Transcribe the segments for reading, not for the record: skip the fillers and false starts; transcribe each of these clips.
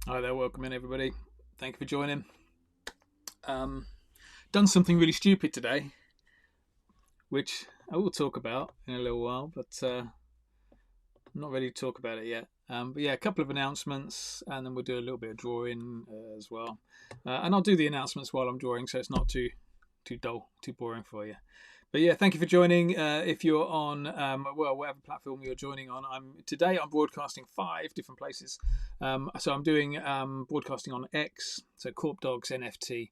Hi there, welcome in everybody. Thank you for joining. Um, Done something really stupid today, which I will talk about in a little while, but I'm not ready to talk about it yet. But yeah, a couple of announcements, and then we'll do a little bit of drawing as well. And I'll do the announcements while I'm drawing, so it's not too dull, too boring for you. But yeah, thank you for joining. If you're on whatever platform you're joining on, I'm broadcasting 5 different places. So I'm doing broadcasting on X, so Corp Dogs NFT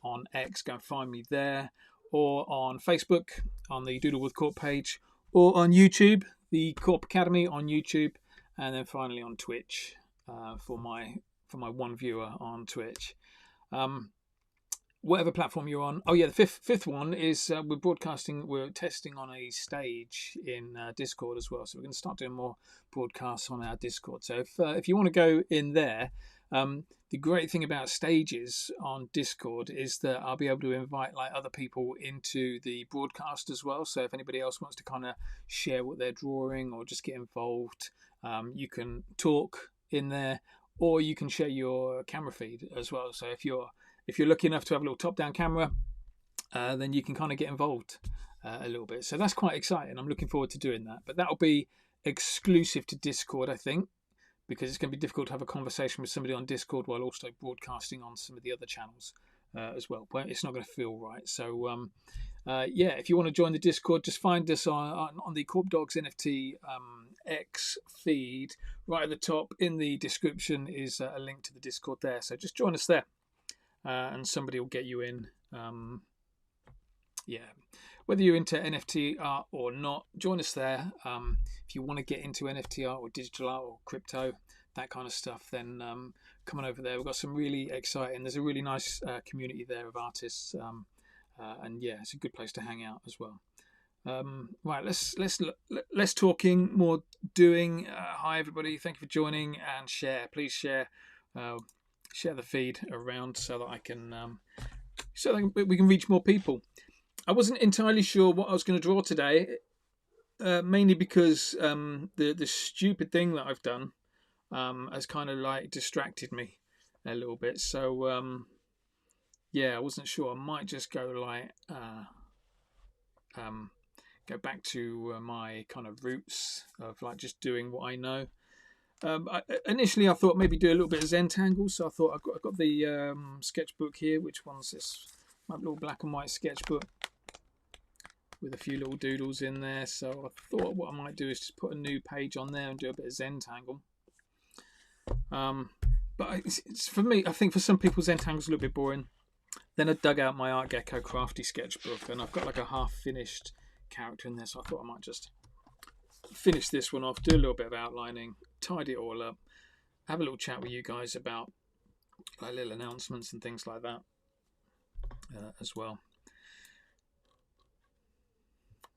on X. Go and find me there, or on Facebook on the Doodle With Korp page, or on YouTube, the Corp Academy on YouTube, and then finally on Twitch for my one viewer on Twitch. Um, whatever platform you're on. Oh yeah, the fifth one is we're testing on a stage in Discord as well. So we're going to start doing more broadcasts on our Discord. So if you want to go in there, the great thing about stages on Discord is that I'll be able to invite like other people into the broadcast as well. So if anybody else wants to kind of share what they're drawing or just get involved, you can talk in there, or you can share your camera feed as well. So if you're lucky enough to have a little top-down camera, then you can kind of get involved a little bit. So that's quite exciting. I'm looking forward to doing that. But that'll be exclusive to Discord, I think, because it's going to be difficult to have a conversation with somebody on Discord while also broadcasting on some of the other channels as well. But it's not going to feel right. So yeah, if you want to join the Discord, just find us on the Corp Dogs NFT X feed. Right at the top in the description is a link to the Discord there. So just join us there. And somebody will get you in. Yeah, whether you're into NFT art or not, join us there. If you want to get into NFT art or digital art or crypto, that kind of stuff, then come on over there. We've got some really exciting. There's a really nice community there of artists, and yeah, it's a good place to hang out as well. Right, let's talking more doing. Hi everybody, thank you for joining and share. Please share. Share the feed around so that I can so that we can reach more people. I wasn't entirely sure what I was going to draw today, mainly because the stupid thing that I've done has kind of like distracted me a little bit. So yeah, I wasn't sure. I might just go like go back to my kind of roots of like just doing what I know. Initially, I thought maybe do a little bit of Zentangle, so I thought I got the sketchbook here. Which one's this? My little black and white sketchbook with a few little doodles in there. So I thought what I might do is just put a new page on there and do a bit of Zentangle. But it's for me, I think for some people Zentangle's a little bit boring. Then I dug out my Art Gecko Crafty sketchbook, and I've got like a half-finished character in there. So I thought I might just finish this one off, do a little bit of outlining, tidy it all up, have a little chat with you guys about like little announcements and things like that as well.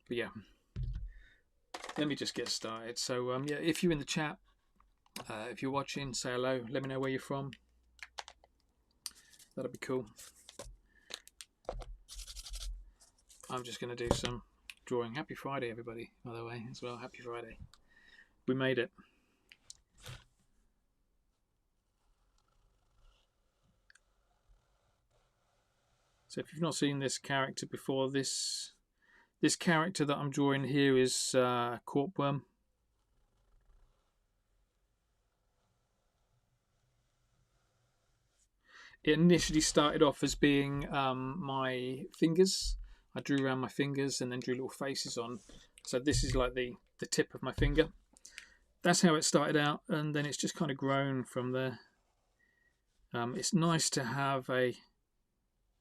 But yeah, let me just get started. So yeah, if you're in the chat, if you're watching, say hello, let me know where you're from. That'd be cool. I'm just going to do some drawing. Happy Friday, everybody, by the way, as well. Happy Friday. We made it. So if you've not seen this character before, this character that I'm drawing here is Corpworm. It initially started off as being my fingers. I drew around my fingers and then drew little faces on. So this is like the tip of my finger. That's how it started out, and then it's just kind of grown from there. It's nice to have a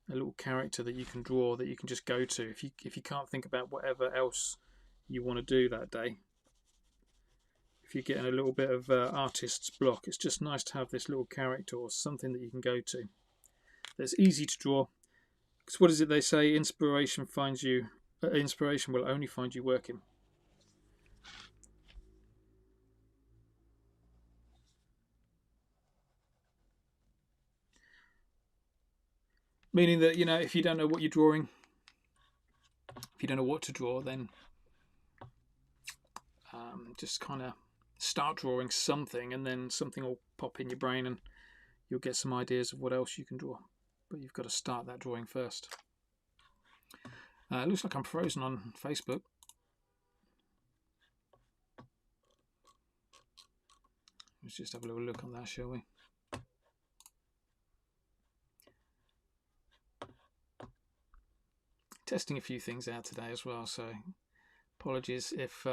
little character that you can draw, that you can just go to if you can't think about whatever else you want to do that day. If you're getting a little bit of artist's block, it's just nice to have this little character or something that you can go to that's easy to draw. Because what is it they say? Inspiration will only find you working. Meaning that, if you don't know what you're drawing, if you don't know what to draw, then just kind of start drawing something, and then something will pop in your brain, and you'll get some ideas of what else you can draw. But you've got to start that drawing first. It looks like I'm frozen on Facebook. Let's just have a little look on that, shall we? Testing a few things out today as well, so apologies if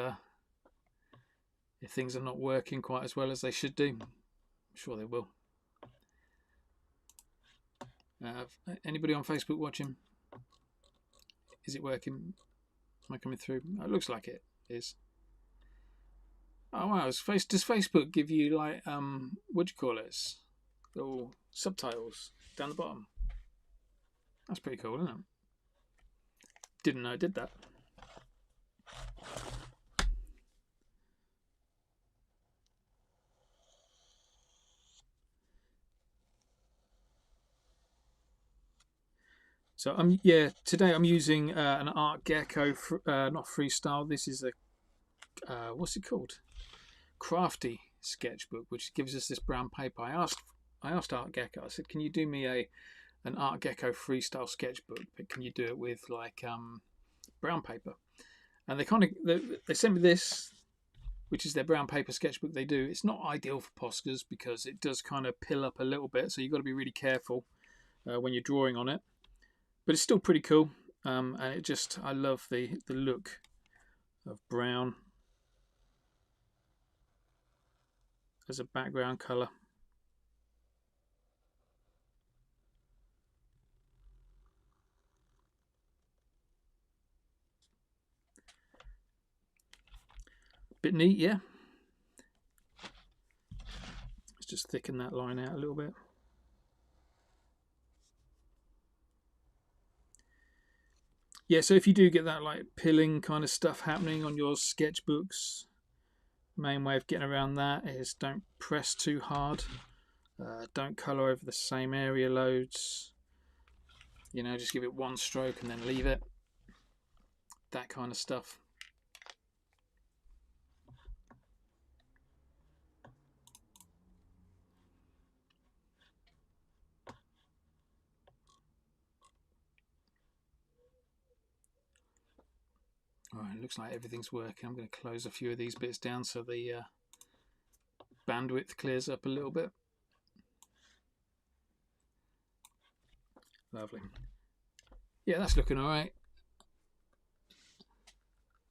things are not working quite as well as they should do. I'm sure they will. Anybody on Facebook watching? Is it working? Am I coming through? It looks like it is. Oh wow! Does Facebook give you like what do you call it? Little subtitles down the bottom. That's pretty cool, isn't it? Didn't know it did that. So today I'm using an Art Gecko, not freestyle. This is a what's it called? Crafty sketchbook, which gives us this brown paper. I asked Art Gecko. I said, "Can you do me an Art Gecko freestyle sketchbook? But can you do it with like brown paper?" And they sent me this, which is their brown paper sketchbook. They do. It's not ideal for Poscas because it does kind of pill up a little bit, so you've got to be really careful when you're drawing on it. But it's still pretty cool, and I love the look of brown as a background colour. Bit neat, yeah. Let's just thicken that line out a little bit. Yeah, so if you do get that like pilling kind of stuff happening on your sketchbooks, main way of getting around that is don't press too hard. Don't colour over the same area loads. You know, just give it one stroke and then leave it. That kind of stuff. Alright, looks like everything's working. I'm going to close a few of these bits down so the bandwidth clears up a little bit. Lovely. Yeah, that's looking alright.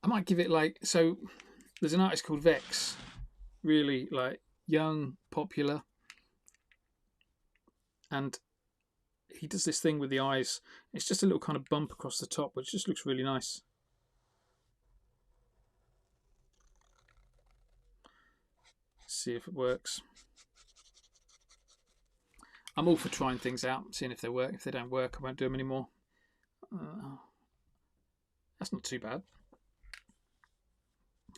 I might give it like, so there's an artist called Vex, really like young, popular, and he does this thing with the eyes. It's just a little kind of bump across the top, which just looks really nice. See if it works. I'm all for trying things out, seeing if they work. If they don't work, I won't do them anymore. That's not too bad.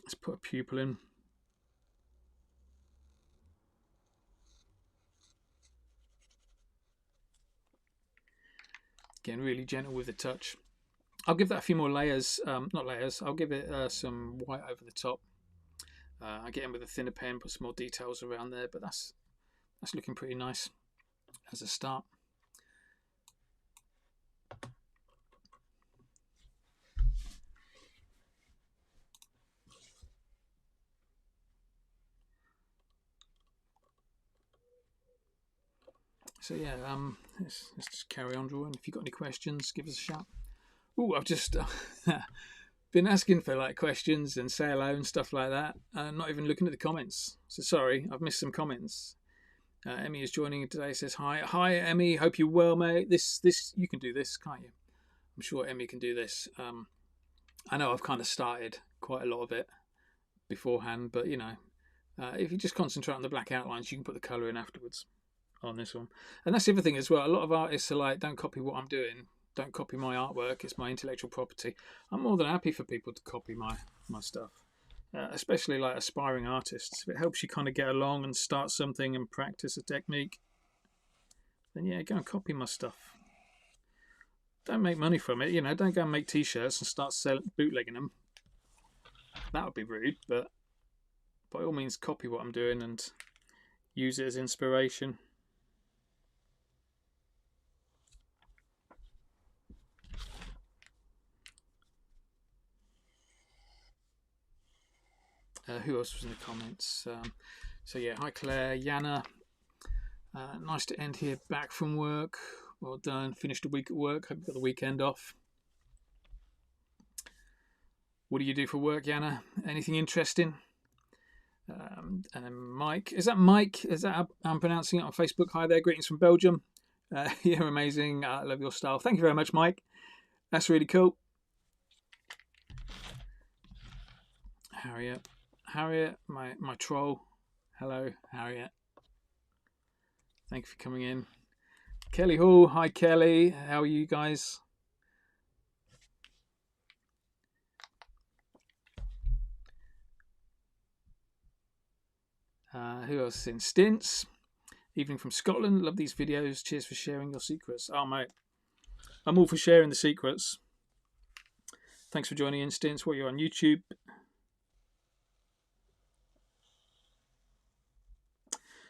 Let's put a pupil in. Again, really gentle with the touch. I'll give that a few more layers, not layers, I'll give it some white over the top. I get in with a thinner pen, put some more details around there, but that's looking pretty nice as a start. So yeah, let's just carry on drawing. If you've got any questions, give us a shout. Oh, I've just been asking for like questions and say hello and stuff like that, and not even looking at the comments. So sorry, I've missed some comments. Emmy is joining today. Says hi Emmy. Hope you're well, mate. This you can do this, can't you? I'm sure Emmy can do this. I know I've kind of started quite a lot of it beforehand, but you know, if you just concentrate on the black outlines, you can put the colour in afterwards on this one. And that's the other thing as well. A lot of artists are like, don't copy what I'm doing. Don't copy my artwork. It's my intellectual property. I'm more than happy for people to copy my stuff. Especially like aspiring artists. If it helps you kind of get along and start something and practice a technique, then yeah, go and copy my stuff. Don't make money from it, you know. Don't go and make t-shirts and start bootlegging them. That would be rude, but by all means copy what I'm doing and use it as inspiration. Who else was in the comments? So yeah, hi Claire, Yana. Nice to end here, back from work. Well done. Finished a week at work. Hope you got the weekend off. What do you do for work, Yana? Anything interesting? And then Mike. Is that Mike? Is that how I'm pronouncing it on Facebook? Hi there. Greetings from Belgium. You're amazing. I love your style. Thank you very much, Mike. That's really cool. Harriet, my troll. Hello, Harriet. Thank you for coming in. Kelly Hall. Hi, Kelly. How are you guys? Who else in? Stints. Evening from Scotland. Love these videos. Cheers for sharing your secrets. Oh, mate. I'm all for sharing the secrets. Thanks for joining in, Stints. What, you're on YouTube?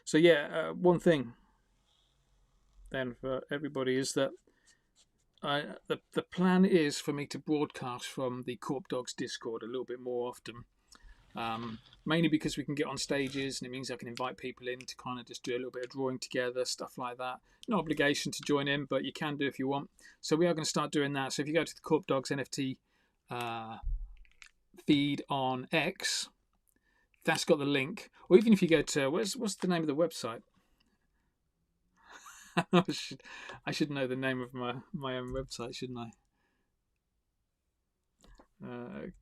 So, yeah, one thing then for everybody is that the plan is for me to broadcast from the Korp Dogs Discord a little bit more often. Mainly because we can get on stages and it means I can invite people in to kind of just do a little bit of drawing together, stuff like that. No obligation to join in, but you can do if you want. So we are going to start doing that. So if you go to the Korp Dogs NFT feed on X, that's got the link. Or even if you go to, what's the name of the website? I should know the name of my own website, shouldn't I?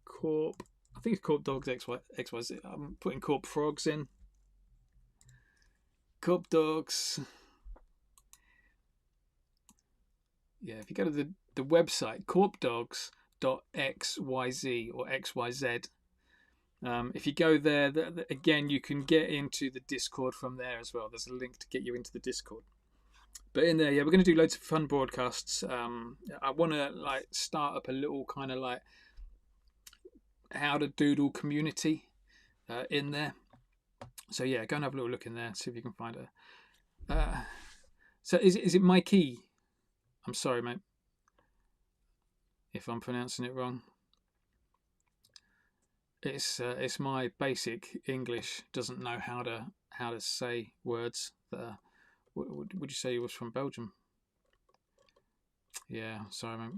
Korp. I think it's Korp Dogs XYZ. I'm putting Korp Frogs in. Korp Dogs. Yeah, if you go to the website, korpdogs.xyz or XYZ, if you go there, again, you can get into the Discord from there as well. There's a link to get you into the Discord. But in there, yeah, we're going to do loads of fun broadcasts. I want to start up a little kind of how to doodle community in there. So yeah, go and have a little look in there, see if you can find her. So is it Mikey? I'm sorry, mate, if I'm pronouncing it wrong. It's my basic English doesn't know how to say words that would you say you was from Belgium? Yeah, sorry, mate.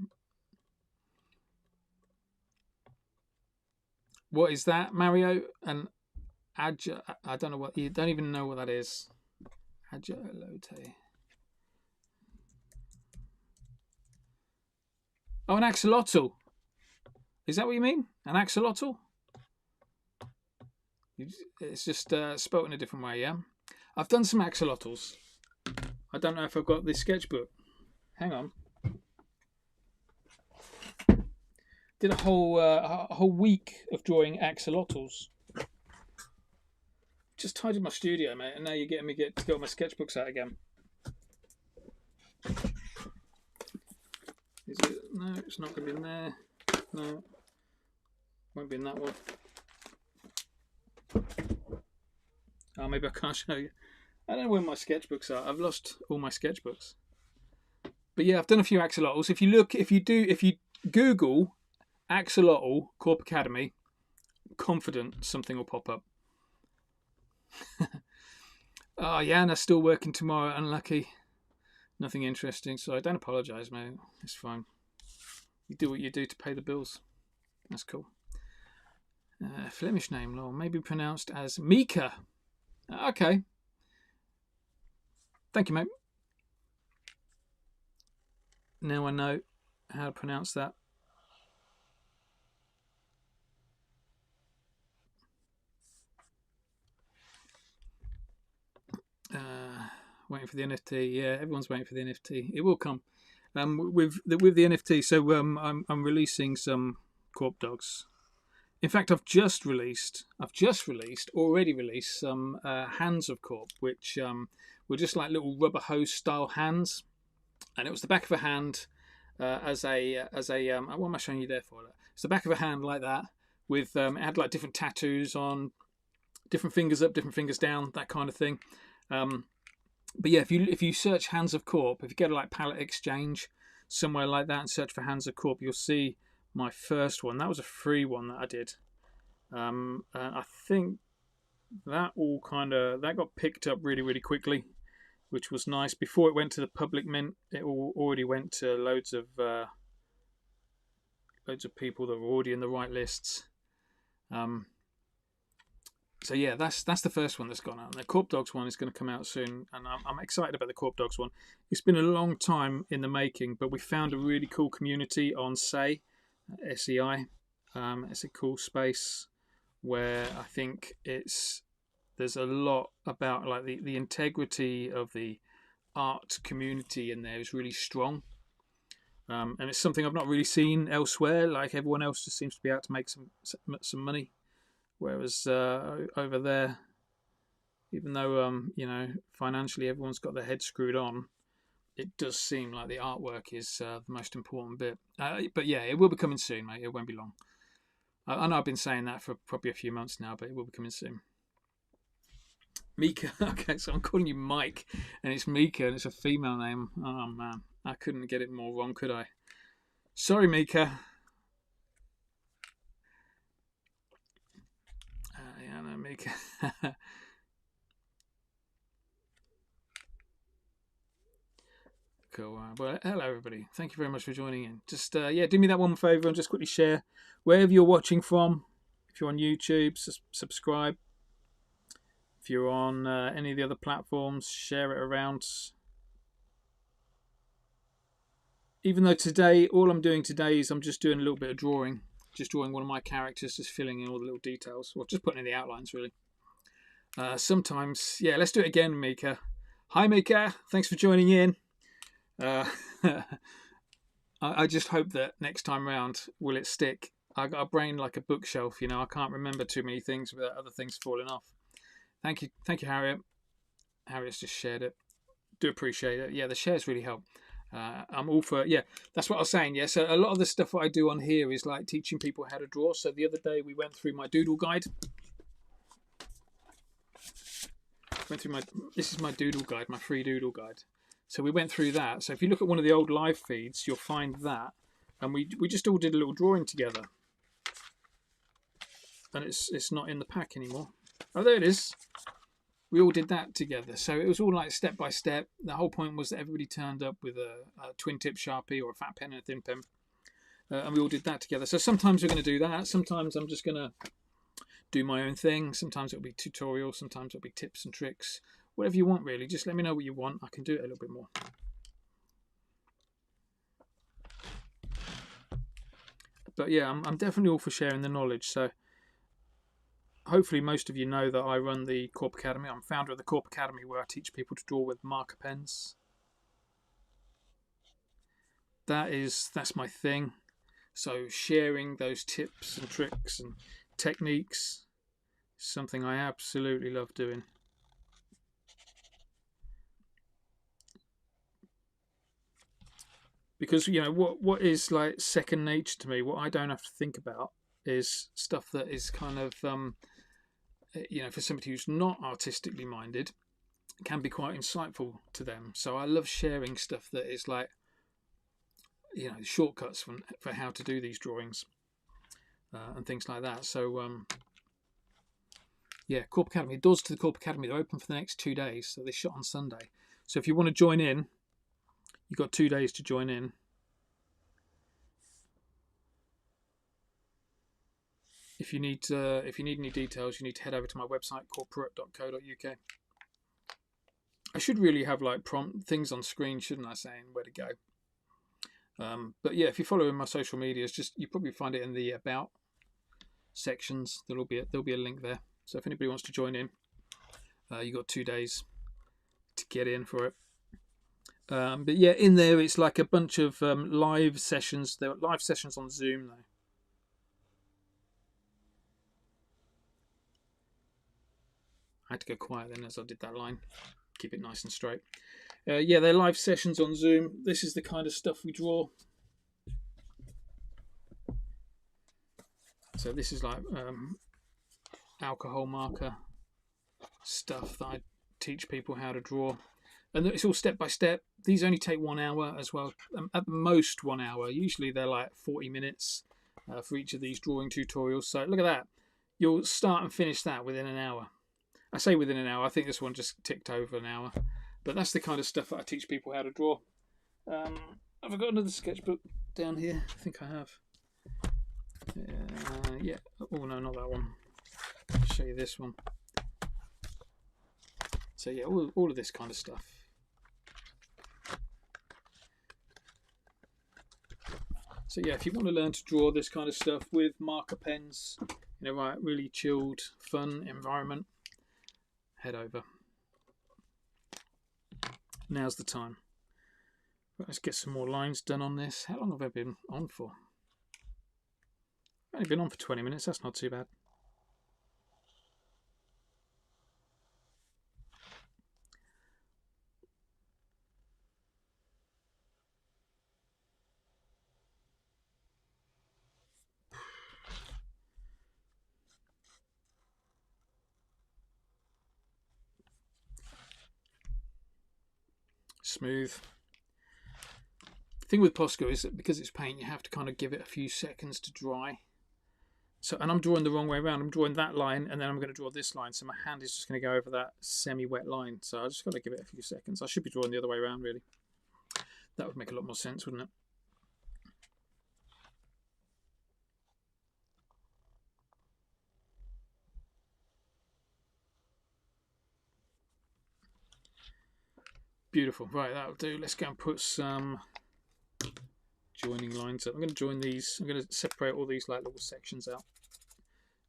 What is that, Mario? And I don't know what, you don't even know what that is. Ajolote. Oh, an axolotl. Is that what you mean? An axolotl? It's just spelt in a different way, yeah? I've done some axolotls. I don't know if I've got this sketchbook. Hang on. Did a whole week of drawing axolotls. Just tidied my studio, mate, and now you're getting me to get all my sketchbooks out again. Is it? No, it's not going to be in there. No, won't be in that one. Oh, maybe I can't show you. I don't know where my sketchbooks are. I've lost all my sketchbooks. But yeah, I've done a few axolotls. If you Google axolotl Korp Academy, confident something will pop up. Oh, Yana's still working tomorrow. Unlucky. Nothing interesting. So I don't apologise, mate. It's fine. You do what you do to pay the bills. That's cool. Flemish name, lol. Maybe pronounced as Mika. Okay. Thank you, mate. Now I know how to pronounce that. Waiting for the NFT. Yeah, everyone's waiting for the NFT. It will come. With the NFT. So I'm releasing some Korp Dogs. In fact, I've already released some hands of Korp, which were just like little rubber hose style hands, and it was the back of a hand as a what am I showing you there for? It's the back of a hand like that with it had like different tattoos on, different fingers up, different fingers down, that kind of thing. But yeah, if you search Hands of Korp, if you go to like Palette Exchange somewhere like that and search for Hands of Korp, you'll see my first one. That was a free one that I did. And I think that all that got picked up really quickly, which was nice. Before it went to the public mint, it already went to loads of people that were already in the right lists. Um, so yeah, that's the first one that's gone out. And the Korp Dogs one is going to come out soon, and I'm excited about the Korp Dogs one. It's been a long time in the making, but we found a really cool community on SEI. It's a cool space where I think there's a lot about like the integrity of the art community in there is really strong. And it's something I've not really seen elsewhere. Like everyone else just seems to be able to make some money, whereas over there, even though financially everyone's got their head screwed on, it does seem like the artwork is the most important bit. But yeah, it will be coming soon, mate. It won't be long. I know I've been saying that for probably a few months now, but it will be coming soon. Mika. Okay, so I'm calling you Mike, and it's Mika, and it's a female name. Oh man, I couldn't get it more wrong, could I? Sorry, Mika. Yeah, no, Mika. Cool. Well, hello everybody. Thank you very much for joining in. Just do me that one favour and just quickly share wherever you're watching from. If you're on YouTube, subscribe. If you're on any of the other platforms, share it around. Even though today, all I'm doing today is I'm just doing a little bit of drawing. Just drawing one of my characters, just filling in all the little details. Or just putting in the outlines, really. Sometimes, yeah, let's do it again, Mika. Hi, Mika. Thanks for joining in. I just hope that next time round, will it stick? I got a brain like a bookshelf, I can't remember too many things without other things falling off. Thank you, Harriet. Harriet's just shared it. Do appreciate it. Yeah, the shares really help. I'm all for, that's what I was saying. Yeah, so a lot of the stuff I do on here is like teaching people how to draw. So the other day we went through my doodle guide. This is my doodle guide, my free doodle guide. So we went through that. So if you look at one of the old live feeds, you'll find that. And we just all did a little drawing together. And it's not in the pack anymore. Oh, there it is. We all did that together. So it was all like step by step. The whole point was that everybody turned up with a twin tip Sharpie or a fat pen and a thin pen. And we all did that together. So sometimes we're going to do that. Sometimes I'm just going to do my own thing. Sometimes it'll be tutorials. Sometimes it'll be tips and tricks. Whatever you want, really. Just let me know what you want. I can do it a little bit more. But yeah, I'm definitely all for sharing the knowledge. So hopefully most of you know that I run the Korp Academy. I'm founder of the Korp Academy, where I teach people to draw with marker pens. That's my thing. So sharing those tips and tricks and techniques is something I absolutely love doing. Because what is like second nature to me, what I don't have to think about, is stuff that is kind of for somebody who's not artistically minded, can be quite insightful to them. So I love sharing stuff that is like shortcuts for how to do these drawings and things like that. So Korp Academy, doors to the Korp Academy, they're open for the next 2 days. So they shut on Sunday. So if you want to join in, you've got 2 days to join in. If you need any details, you need to head over to my website, corporate.co.uk. I should really have like prompt things on screen, shouldn't I, saying where to go? But yeah, if you follow in my social medias, you probably find it in the about sections. There'll be a link there. So if anybody wants to join in, you've got 2 days to get in for it. But yeah, in there it's like a bunch of live sessions. There are live sessions on Zoom though. I had to go quiet then as I did that line. Keep it nice and straight. They're live sessions on Zoom. This is the kind of stuff we draw. So this is like alcohol marker stuff that I teach people how to draw. And it's all step by step. These only take 1 hour as well. At most 1 hour. Usually they're like 40 minutes for each of these drawing tutorials. So look at that. you'll start and finish that within an hour. I say within an hour. I think this one just ticked over an hour. But that's the kind of stuff that I teach people how to draw. Have I got another sketchbook down here? I think I have. Yeah. Oh, no, not that one. I'll show you this one. So, yeah, all of this kind of stuff. So, yeah, if you want to learn to draw this kind of stuff with marker pens, you know, right, really chilled, fun environment, head over. Now's the time. Right, let's get some more lines done on this. How long have I been on for? I've only been on for 20 minutes. That's not too bad. Smooth. The thing with Posca is that because it's paint, you have to kind of give it a few seconds to dry. So, and I'm drawing the wrong way around. I'm drawing that line, and then I'm going to draw this line. So my hand is just going to go over that semi-wet line. So I just got to give it a few seconds. I should be drawing the other way around, really. That would make a lot more sense, wouldn't it? Beautiful. Right, that'll do. Let's go and put some joining lines up. I'm going to join these. I'm going to separate all these like little sections out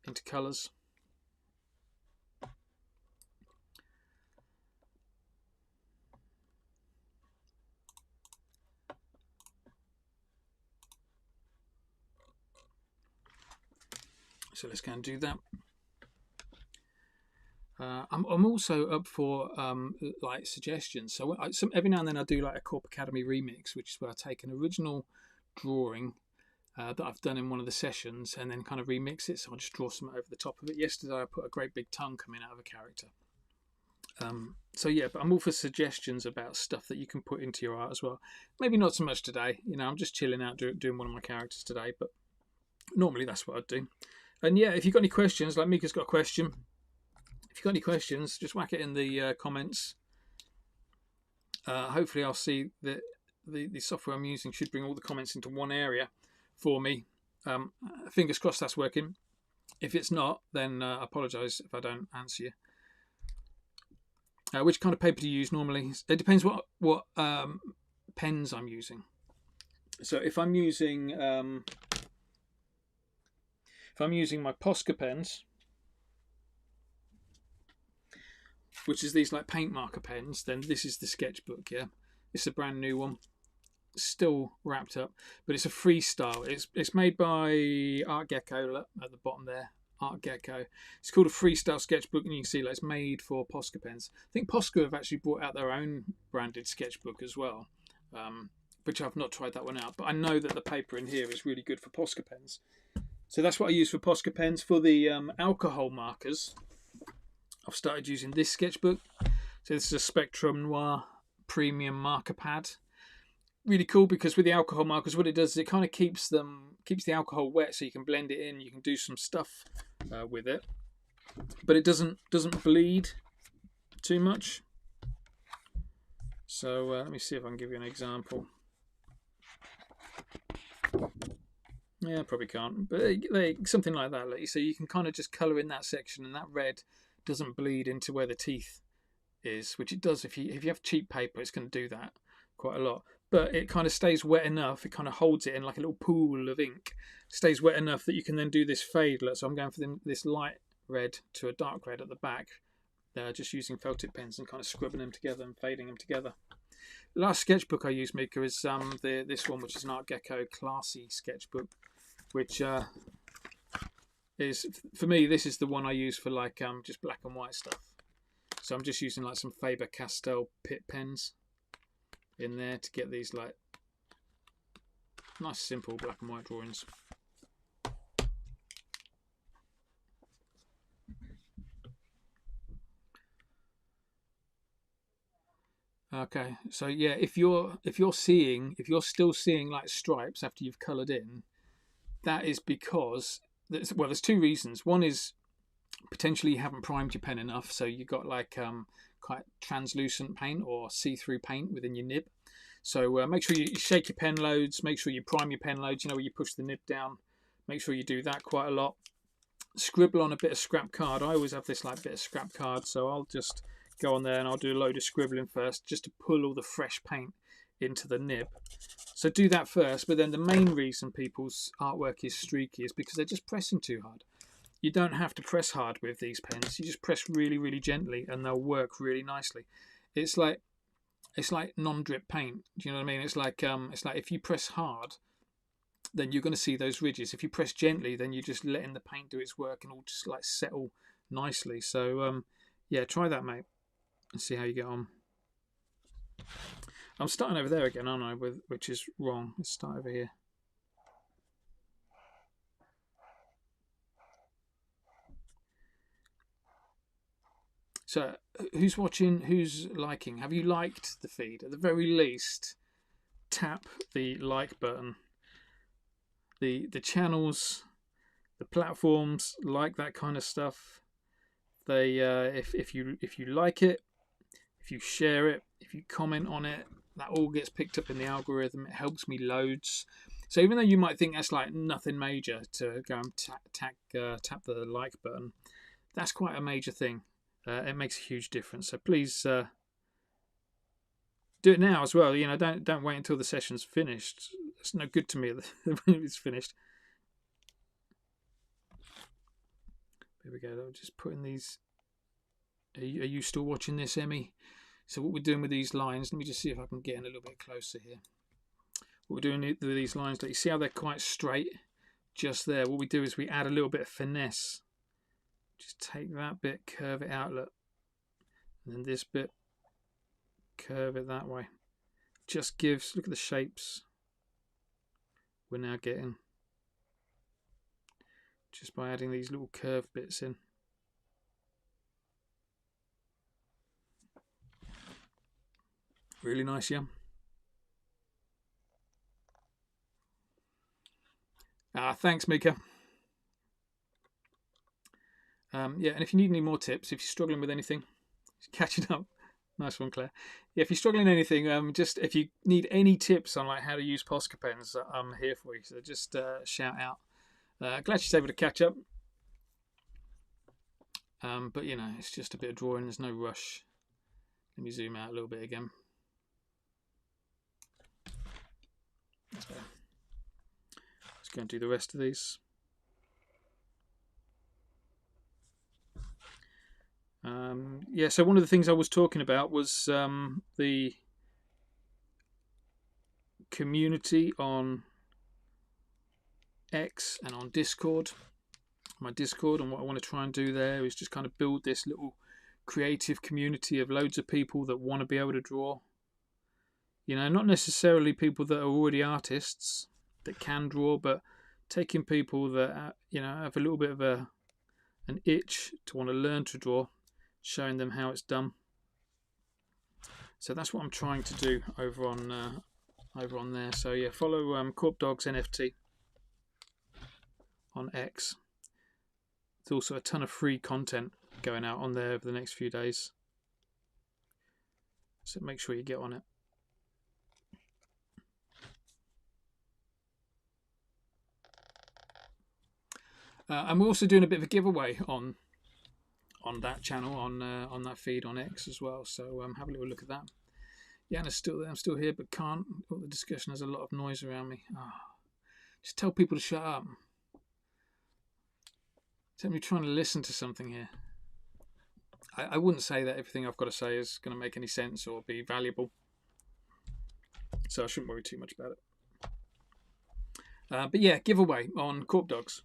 into colours. So let's go and do that. I'm also up for like suggestions. So every now and then I do like a Korp Academy remix, which is where I take an original drawing that I've done in one of the sessions and then kind of remix it. So I just draw some over the top of it. Yesterday I put a great big tongue coming out of a character. So yeah, but I'm all for suggestions about stuff that you can put into your art as well. Maybe not so much today. You know, I'm just chilling out doing one of my characters today, but normally that's what I'd do. And yeah, if you've got any questions, like Mika's got a question. If you've got any questions, just whack it in the comments. Hopefully I'll see that the software I'm using should bring all the comments into one area for me. Fingers crossed that's working. If it's not, then I apologise if I don't answer you. Which kind of paper do you use normally? It depends what pens I'm using. So if I'm using my Posca pens, which is these like paint marker pens, then this is the sketchbook. Yeah, it's a brand new one, still wrapped up, but it's a freestyle. It's made by Art Gecko at the bottom there. Art Gecko. It's called a freestyle sketchbook, and you can see like, it's made for Posca pens. I think Posca have actually brought out their own branded sketchbook as well, which I've not tried that one out. But I know that the paper in here is really good for Posca pens. So that's what I use for Posca pens. For the alcohol markers, I've started using this sketchbook. So this is a Spectrum Noir premium marker pad. Really cool because with the alcohol markers, what it does is it kind of keeps the alcohol wet, so you can blend it in. You can do some stuff with it, but it doesn't bleed too much. So let me see if I can give you an example. Yeah, probably can't, but something like that. So you can kind of just colour in that section, and that red doesn't bleed into where the teeth is, which it does if you have cheap paper. It's going to do that quite a lot. But it kind of stays wet enough, it kind of holds it in like a little pool of ink, stays wet enough that you can then do this fade. So I'm going for this light red to a dark red at the back, just using felt tip pens and kind of scrubbing them together and fading them together. The last sketchbook I use, Mika, is this one, which is an Art Gecko Classy sketchbook, which is, for me, this is the one I use for like just black and white stuff. So I'm just using like some Faber-Castell Pitt pens in there to get these like nice simple black and white drawings. Okay, so yeah, if you're still seeing like stripes after you've coloured in, that is because there's two reasons. One is potentially you haven't primed your pen enough, so you've got like quite translucent paint or see-through paint within your nib. So make sure you shake your pen loads, make sure you prime your pen loads, you know, where you push the nib down. Make sure you do that quite a lot. Scribble on a bit of scrap card. I always have this like bit of scrap card, so I'll just go on there and I'll do a load of scribbling first just to pull all the fresh paint into the nib. So do that first, but then the main reason people's artwork is streaky is because they're just pressing too hard. You don't have to press hard with these pens. You just press really, really gently and they'll work really nicely. It's like non-drip paint. Do you know what I mean? It's like if you press hard, then you're going to see those ridges. If you press gently, then you're just letting the paint do its work and all just like settle nicely. So yeah, try that, mate, and see how you get on. I'm starting over there again, aren't I? Which is wrong. Let's start over here. So who's watching? Who's liking? Have you liked the feed? At the very least, tap the like button. The channels, the platforms like that kind of stuff. They if you like it, if you share it, if you comment on it, that all gets picked up in the algorithm. It helps me loads. So even though you might think that's like nothing major to go and tap the like button, that's quite a major thing. It makes a huge difference. So please do it now as well. You know, don't wait until the session's finished. It's no good to me when it's finished. There we go. I'm just putting these. Are you still watching this, Emmy? So what we're doing with these lines, let me just see if I can get in a little bit closer here. What we're doing with these lines, like you see how they're quite straight just there. What we do is we add a little bit of finesse. Just take that bit, curve it out, look. And then this bit, curve it that way. Just gives, look at the shapes we're now getting. Just by adding these little curved bits in. Really nice, yeah. Thanks, Mika. Yeah, and if you need any more tips, if you're struggling with anything, catch it up. Nice one, Claire. Yeah, if you're struggling with anything, just if you need any tips on like how to use Posca pens, I'm here for you. So just shout out. Glad she's able to catch up. But you know, it's just a bit of drawing. There's no rush. Let me zoom out a little bit again. So, let's go and do the rest of these. Yeah, so one of the things I was talking about was the community on X and on Discord. My Discord, and what I want to try and do there is just kind of build this little creative community of loads of people that want to be able to draw. You know, not necessarily people that are already artists that can draw, but taking people that you know have a little bit of an itch to want to learn to draw, showing them how it's done. So that's what I'm trying to do over on there. So yeah, follow Korp Dogs NFT on X. There's also a ton of free content going out on there over the next few days. So make sure you get on it. And we're also doing a bit of a giveaway on that channel, on that feed on X as well. So have a little look at that. Yeah, and I'm still here, but can't. Oh, the discussion has a lot of noise around me. Oh, just tell people to shut up. Tell me trying to listen to something here. I wouldn't say that everything I've got to say is going to make any sense or be valuable, so I shouldn't worry too much about it. But yeah, giveaway on Korp Dogs.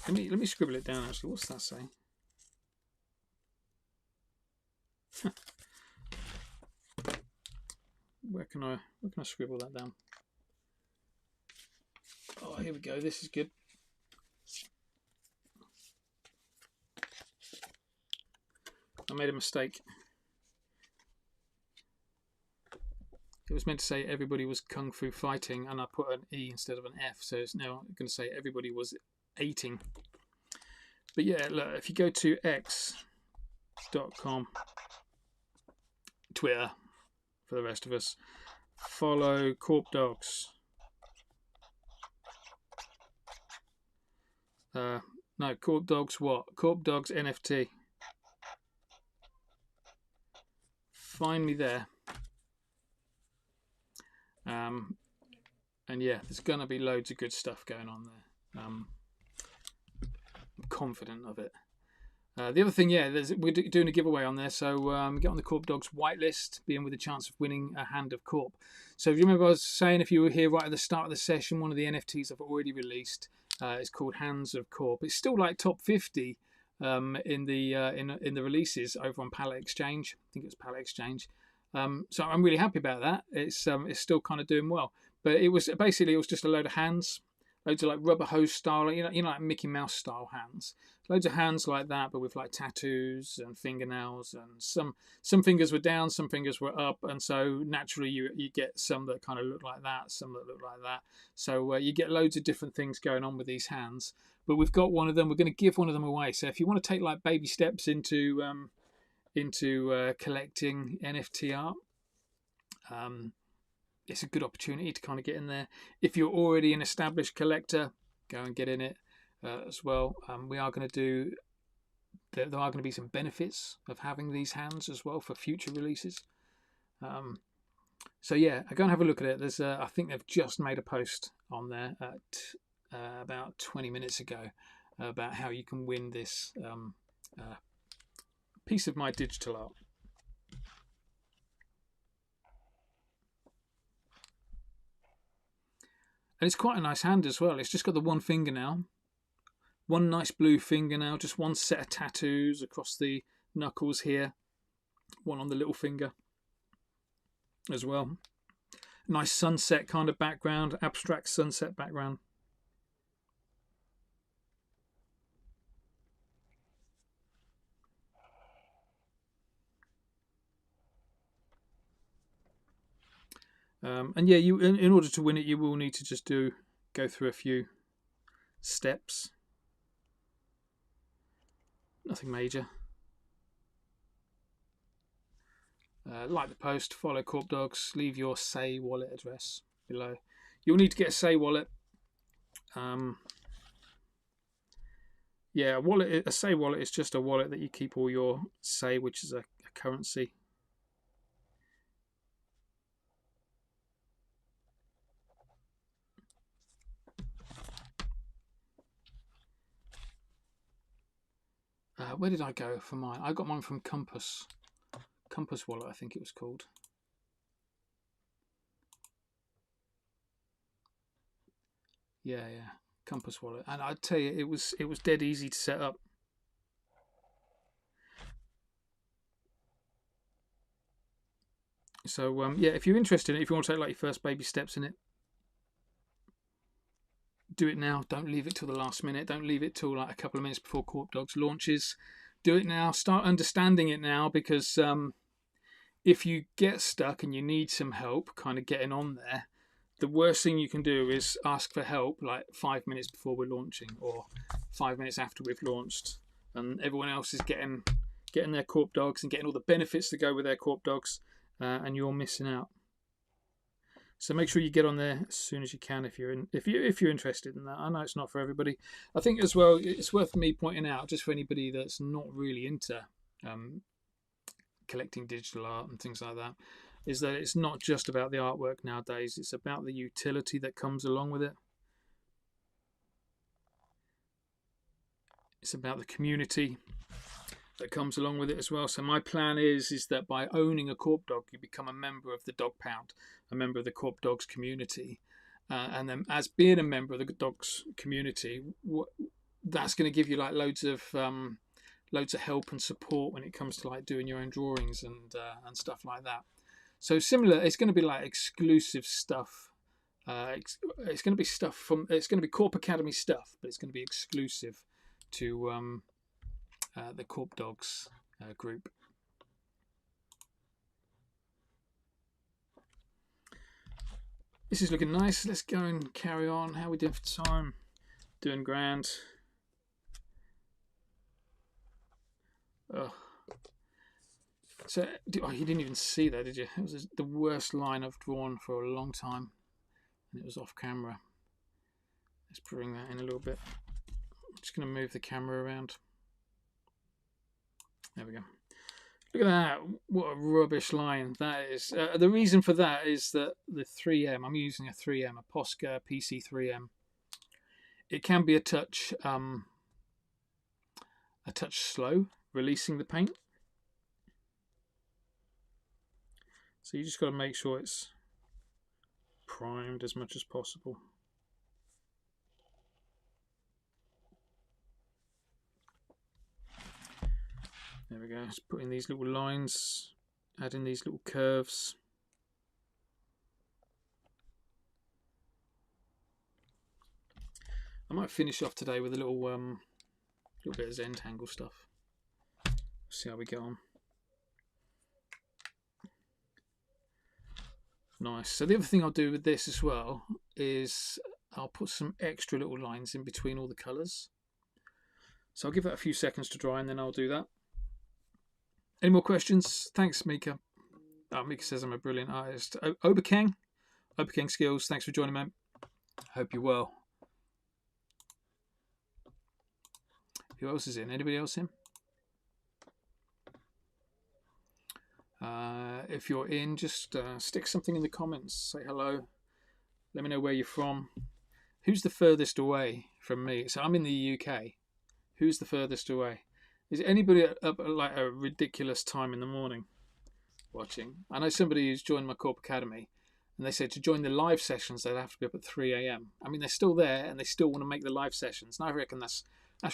Let me scribble it down. Actually, what's that say? Where can I scribble that down? Oh, here we go. This is good. I made a mistake. It was meant to say everybody was kung fu fighting, and I put an E instead of an F, so it's now going to say everybody was eating. But yeah, look, if you go to x.com, Twitter for the rest of us, follow Korp Dogs. No, Korp Dogs what? Korp Dogs NFT. Find me there. And yeah, there's going to be loads of good stuff going on there. I'm confident of it. The other thing, yeah, we're doing a giveaway on there, so get on the Korp Dogs whitelist, be in with a chance of winning a hand of Korp. So if you remember, I was saying, if you were here right at the start of the session, one of the NFTs I've already released is called Hands of Korp. It's still like top 50 in the releases over on Palette Exchange. I think it's Palette Exchange. So I'm really happy about that. It's still kind of doing well. But it was just a load of hands, loads of like rubber hose style, you know, like Mickey Mouse style hands. Loads of hands like that, but with like tattoos and fingernails, and some fingers were down, some fingers were up, and so naturally you get some that kind of look like that, some that look like that. So you get loads of different things going on with these hands. But we've got one of them. We're going to give one of them away. So if you want to take like baby steps into collecting NFT art, it's a good opportunity to kind of get in there. If you're already an established collector, go and get in it as well. We are going to do. There are going to be some benefits of having these hands as well for future releases. So yeah, go and have a look at it. There's I think they've just made a post on there at about 20 minutes ago about how you can win this piece of my digital art. And it's quite a nice hand as well. It's just got the one fingernail, one nice blue fingernail, just one set of tattoos across the knuckles here, one on the little finger as well. Nice sunset kind of background, abstract sunset background. And yeah, you in order to win it, you will need to just go through a few steps. Nothing major. Like the post, follow Korp Dogs, leave your Say wallet address below. You'll need to get a Say wallet. Yeah, a Say wallet is just a wallet that you keep all your Say, which is a currency. Where did I go for mine? I got mine from Compass wallet, I think it was called. Yeah, Compass wallet, and I'd tell you, it was dead easy to set up. So yeah, if you're interested in it, if you want to take like your first baby steps in it, do it now. Don't leave it till the last minute. Don't leave it till like a couple of minutes before Korp Dogs launches. Do it now. Start understanding it now, because if you get stuck and you need some help kind of getting on there, the worst thing you can do is ask for help like 5 minutes before we're launching, or 5 minutes after we've launched, and everyone else is getting their Korp Dogs and getting all the benefits that go with their Korp Dogs, and you're missing out. So make sure you get on there as soon as you can if you're interested in that. I know it's not for everybody. I think as well, it's worth me pointing out, just for anybody that's not really into collecting digital art and things like that, is that it's not just about the artwork nowadays. It's about the utility that comes along with it. It's about the community that comes along with it as well. So my plan is that by owning a Korp Dog, you become a member of the Dog Pound, a member of the Korp Dogs community, and then as being a member of the Dogs community, that's going to give you like loads of help and support when it comes to like doing your own drawings and stuff like that. So similar, it's going to be like exclusive stuff. It's going to be Korp Academy stuff, but it's going to be exclusive to the Korp Dogs group. This is looking nice. Let's go and carry on. How are we doing for time? Doing grand. Oh. So, oh, you didn't even see that, did you? It was the worst line I've drawn for a long time, and it was off camera. Let's bring that in a little bit. I'm just going to move the camera around. There we go. Look at that. What a rubbish line that is. The reason for that is that the 3M, I'm using a 3M, a Posca PC3M. It can be a touch slow releasing the paint. So you just got to make sure it's primed as much as possible. There we go. Just put in these little lines, add in these little curves. I might finish off today with a little bit of Zentangle stuff. See how we get on. Nice. So the other thing I'll do with this as well is I'll put some extra little lines in between all the colours. So I'll give that a few seconds to dry and then I'll do that. Any more questions? Thanks, Mika. Oh, Mika says I'm a brilliant artist. Oberkang Skills, thanks for joining, mate. Hope you're well. Who else is in? Anybody else in? If you're in, just stick something in the comments. Say hello. Let me know where you're from. Who's the furthest away from me? So I'm in the UK. Who's the furthest away? Is anybody up at like a ridiculous time in the morning watching? I know somebody who's joined my Korp Academy, and they said to join the live sessions they'd have to be up at 3 AM. I mean, they're still there and they still want to make the live sessions. And I reckon that's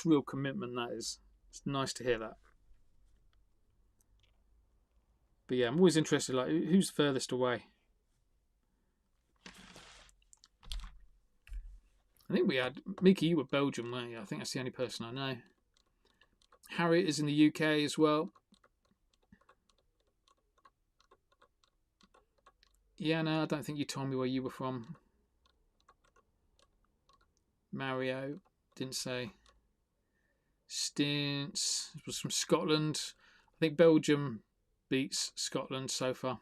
real commitment. That is. It's nice to hear that. But yeah, I'm always interested. Like, who's furthest away? I think we had Mickey. You were Belgium, weren't you? I think that's the only person I know. Harriet is in the UK as well. Yeah, no, I don't think you told me where you were from. Mario didn't say. Stints was from Scotland. I think Belgium beats Scotland so far.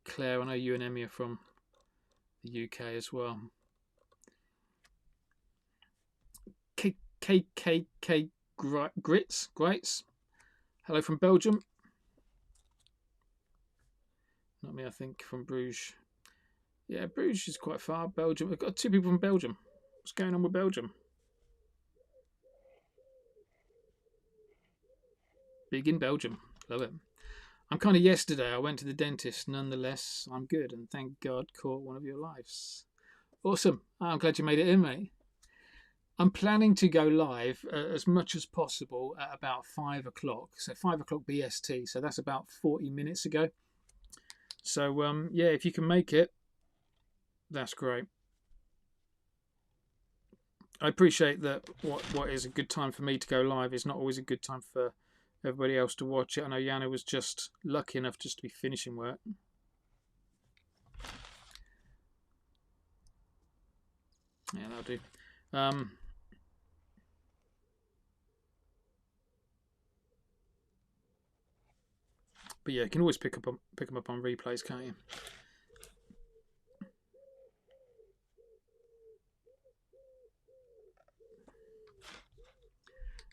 Claire, I know you and Emmy are from the UK as well. KKK Grits. Hello from Belgium. Not me, I think, from Bruges. Yeah, Bruges is quite far. Belgium. We've got 2 people from Belgium. What's going on with Belgium? Big in Belgium. Love it. I'm kind of yesterday. I went to the dentist. Nonetheless, I'm good. And thank God caught one of your lives. Awesome. I'm glad you made it in, mate. I'm planning to go live as much as possible at about 5 o'clock. So 5 o'clock BST. So that's about 40 minutes ago. So, yeah, if you can make it, that's great. I appreciate that what is a good time for me to go live is not always a good time for everybody else to watch it. I know Yana was just lucky enough just to be finishing work. Yeah, that'll do. But yeah, you can always pick them up on replays, can't you?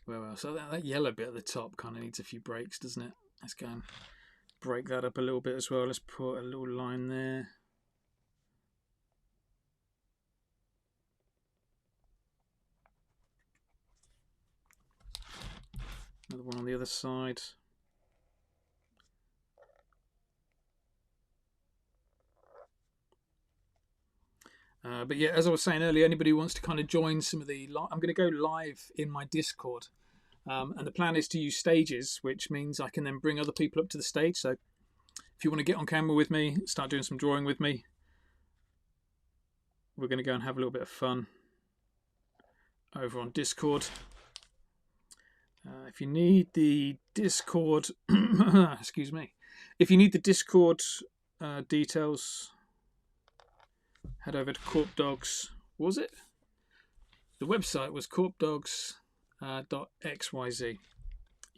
Well, so that yellow bit at the top kind of needs a few breaks, doesn't it? Let's go and break that up a little bit as well. Let's put a little line there. Another one on the other side. But yeah, as I was saying earlier, anybody who wants to kind of join some of the... I'm going to go live in my Discord. And the plan is to use stages, which means I can then bring other people up to the stage. So if you want to get on camera with me, start doing some drawing with me, we're going to go and have a little bit of fun over on Discord. If you need the Discord... excuse me. If you need the Discord details... head over to Korp Dogs. What was it? The website was korpdogs.xyz.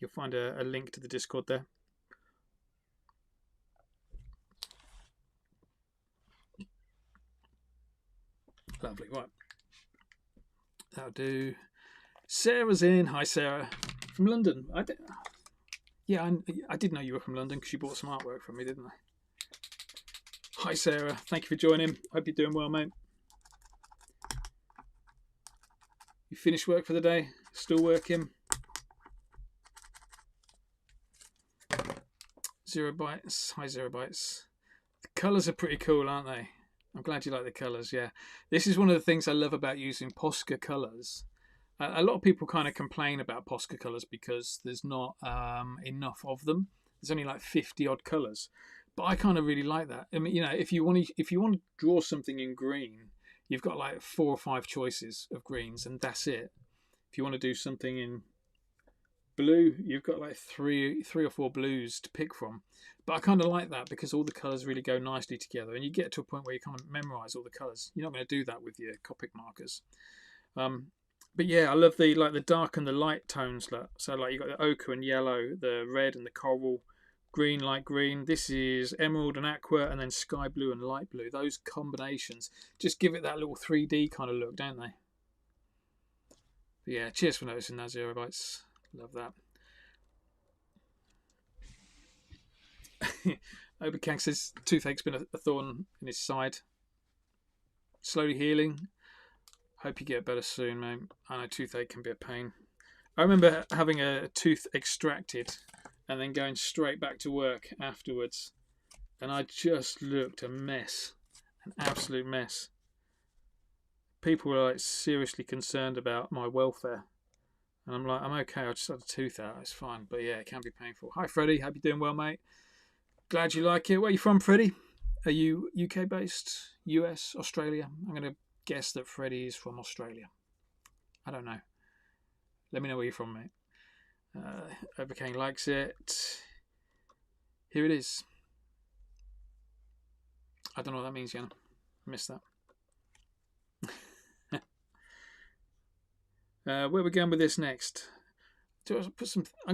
You'll find a link to the Discord there. Lovely. Right. That'll do. Sarah's in. Hi, Sarah. From London. I did know you were from London because you bought some artwork from me, didn't I? Hi, Sarah. Thank you for joining. Hope you're doing well, mate. You finished work for the day? Still working? 0 Bytes. Hi, 0 Bytes. The colours are pretty cool, aren't they? I'm glad you like the colours, yeah. This is one of the things I love about using Posca colours. A lot of people kind of complain about Posca colours because there's not enough of them. There's only like 50 odd colours, but I kind of really like that. I mean, you know, if you want to draw something in green, you've got like 4 or 5 choices of greens, and that's it. If you want to do something in blue, you've got like three or 4 blues to pick from. But I kind of like that because all the colours really go nicely together, and you get to a point where you kind of memorise all the colours. You're not going to do that with your Copic markers. But yeah, I love the dark and the light tones. So like you've got the ochre and yellow, the red and the coral, green, light green. This is emerald and aqua, and then sky blue and light blue. Those combinations just give it that little 3D kind of look, don't they? But yeah, cheers for noticing that, 0 Bytes. Love that. Oberkang says toothache's been a thorn in his side. Slowly healing. Hope you get better soon, mate. I know toothache can be a pain. I remember having a tooth extracted and then going straight back to work afterwards, and I just looked a mess, an absolute mess. People were like seriously concerned about my welfare, and I'm like, I'm okay. I just had a tooth out. It's fine, but yeah, it can be painful. Hi, Freddie. Hope you're doing well, mate. Glad you like it. Where are you from, Freddie? Are you UK based? US? Australia? I'm going to guess that Freddie is from Australia. I don't know. Let me know where you're from, mate. Oberkang likes it. Here it is. I don't know what that means, Yana. I missed that. Where are we going with this next? I'm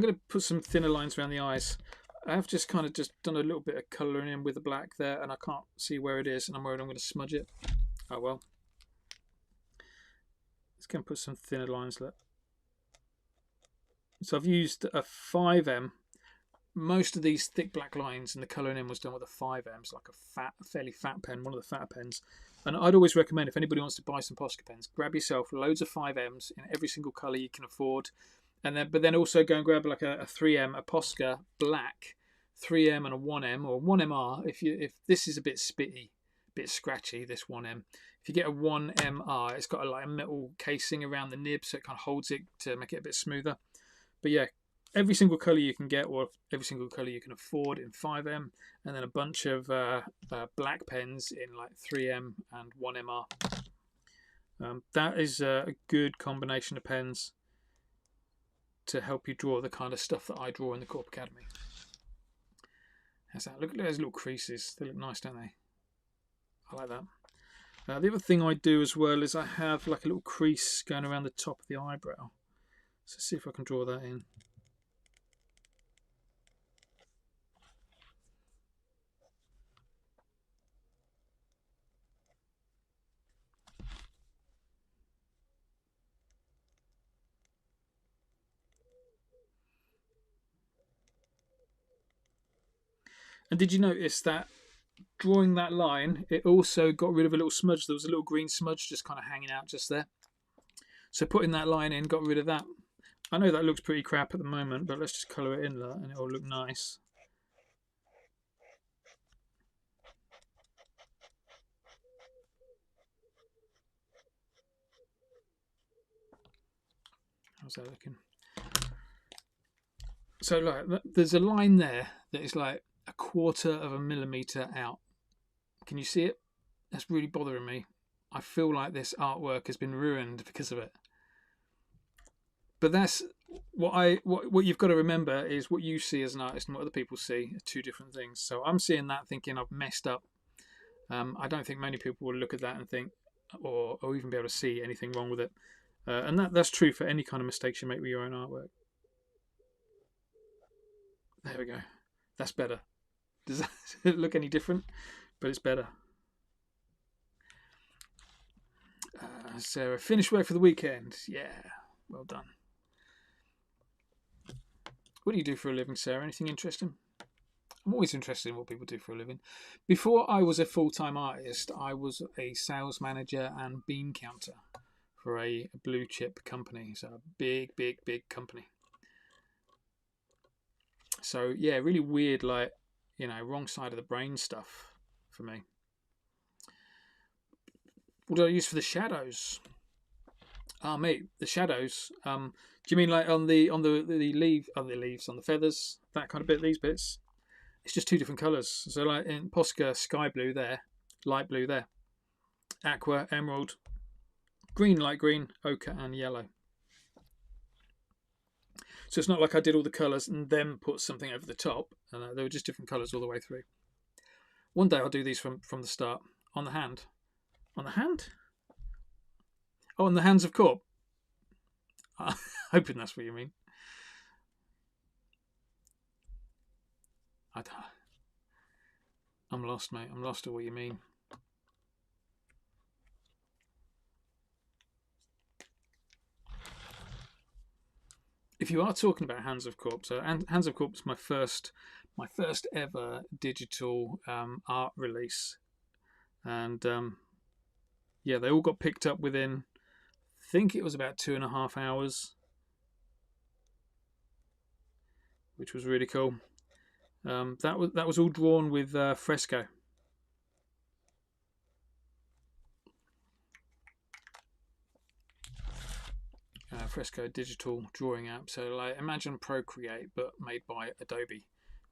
going to put some thinner lines around the eyes. I have just kind of done a little bit of colouring in with the black there, and I can't see where it is, and I'm worried I'm going to smudge it. Oh well. Let's go and put some thinner lines there. So I've used a 5M. Most of these thick black lines and the colouring in was done with a 5M, so like a fairly fat pen, one of the fatter pens. And I'd always recommend, if anybody wants to buy some Posca pens, grab yourself loads of 5Ms in every single colour you can afford, but then also go and grab like a 3M, a Posca black 3M and a 1M or 1MR. If this is a bit spitty, a bit scratchy, this 1M. If you get a 1MR, it's got a metal casing around the nib, so it kind of holds it to make it a bit smoother. But yeah, every single colour you can get, or every single colour you can afford in 5M, and then a bunch of black pens in like 3M and 1MR. That is a good combination of pens to help you draw the kind of stuff that I draw in the Korp Academy. How's that? Look at those little creases. They look nice, don't they? I like that. The other thing I do as well is I have like a little crease going around the top of the eyebrow. So see if I can draw that in. And did you notice that drawing that line, it also got rid of a little smudge? There was a little green smudge just kind of hanging out just there. So putting that line in got rid of that. I know that looks pretty crap at the moment, but let's just colour it in there and it'll look nice. How's that looking? So like, there's a line there that is like 1/4 millimeter out. Can you see it? That's really bothering me. I feel like this artwork has been ruined because of it. But that's what you've got to remember is what you see as an artist and what other people see are two different things. So I'm seeing that thinking I've messed up. I don't think many people will look at that and think, or even be able to see anything wrong with it. And that's true for any kind of mistakes you make with your own artwork. There we go. That's better. Does that look any different? But it's better. Sarah, finished work for the weekend. Yeah, well done. What do you do for a living, Sarah? Anything interesting? I'm always interested in what people do for a living. Before I was a full-time artist, I was a sales manager and bean counter for a blue chip company. So a big company. So yeah, really weird, like, wrong side of the brain stuff for me. What do I use for the shadows? Mate, the shadows. Do you mean like on the leaves, on the feathers, that kind of bit? These bits. It's just two different colours. So like in Posca, sky blue there, light blue there, aqua, emerald, green, light green, ochre, and yellow. So it's not like I did all the colours and then put something over the top. And they were just different colours all the way through. One day I'll do these from the start. On the hand. On the hand? Oh, on the hands of Korp. I'm hoping that's what you mean. I'm lost, mate. I'm lost at what you mean. If you are talking about Hands of Korp, so Hands of Korp is my first ever digital art release, and yeah, they all got picked up within, I think it was about 2.5 hours, which was really cool. That was all drawn with Fresco. Fresco digital drawing app. So like imagine Procreate but made by Adobe.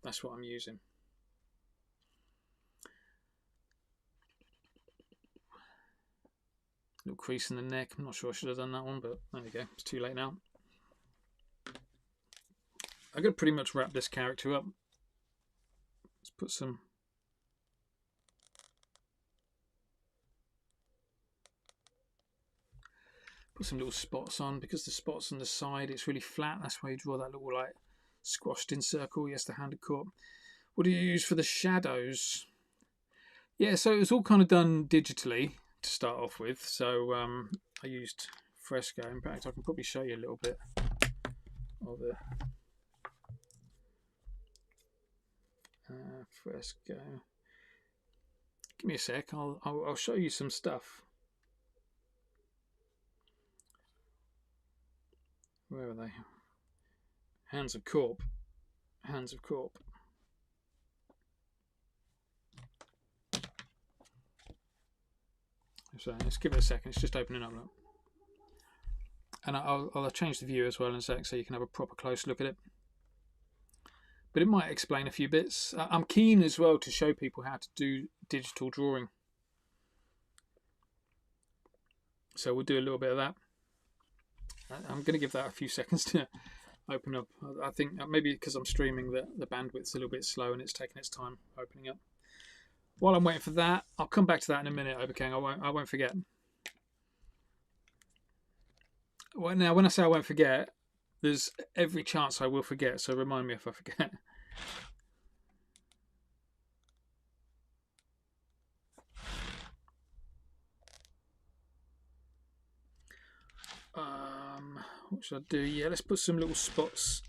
That's what I'm using. Little crease in the neck. I'm not sure I should have done that one, but there we go. It's too late now. I'm going to pretty much wrap this character up. Let's put some little spots on, because the spots on the side, it's really flat. That's why you draw that little like squashed in circle. Yes, the Hand of Korp. What do you use for the shadows? Yeah, so it was all kind of done digitally to start off with. So I used Fresco. In fact, I can probably show you a little bit of it. Fresco. Give me a sec. I'll show you some stuff. Where are they? Hands of Korp. Hands of Korp. So let's give it a second. It's just opening up. Look. And I'll change the view as well in a sec so you can have a proper close look at it. But it might explain a few bits. I'm keen as well to show people how to do digital drawing. So we'll do a little bit of that. I'm going to give that a few seconds to open up. I think maybe because I'm streaming, the bandwidth's a little bit slow and it's taking its time opening up. While I'm waiting for that, I'll come back to that in a minute, Overking. I won't forget. Well, now, when I say I won't forget, there's every chance I will forget, so remind me if I forget. What should I do? Yeah, let's put some little spots.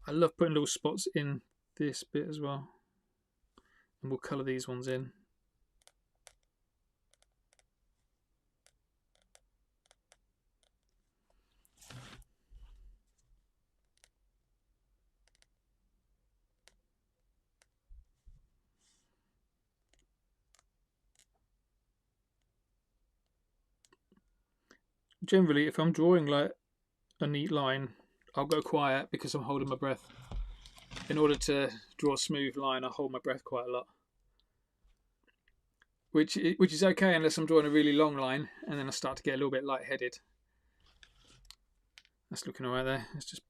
I love putting little spots in this bit as well. And we'll colour these ones in. Generally, if I'm drawing like a neat line, I'll go quiet because I'm holding my breath. In order to draw a smooth line, I hold my breath quite a lot. Which is okay unless I'm drawing a really long line and then I start to get a little bit lightheaded. That's looking alright there. Let's just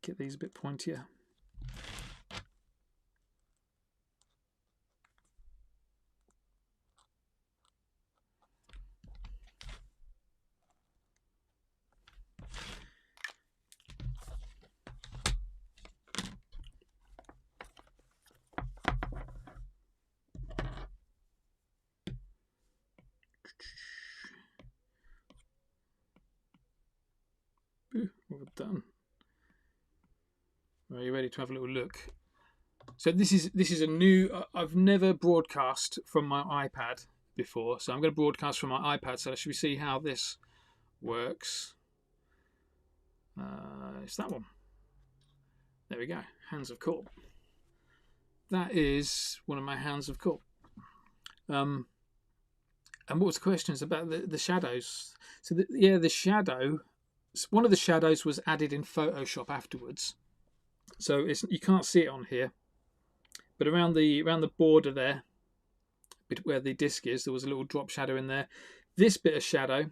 get these a bit pointier. to have a little look. So this is a new. I've never broadcast from my iPad before, so I'm going to broadcast from my iPad. So should we see how this works? It's that one. There we go. Hands of Korp. That is one of my Hands of Korp. And what was the question? It's about the shadows. So the shadow. One of the shadows was added in Photoshop afterwards, so you can't see it on here. But around the border there, where the disc is, there was a little drop shadow in there. This bit of shadow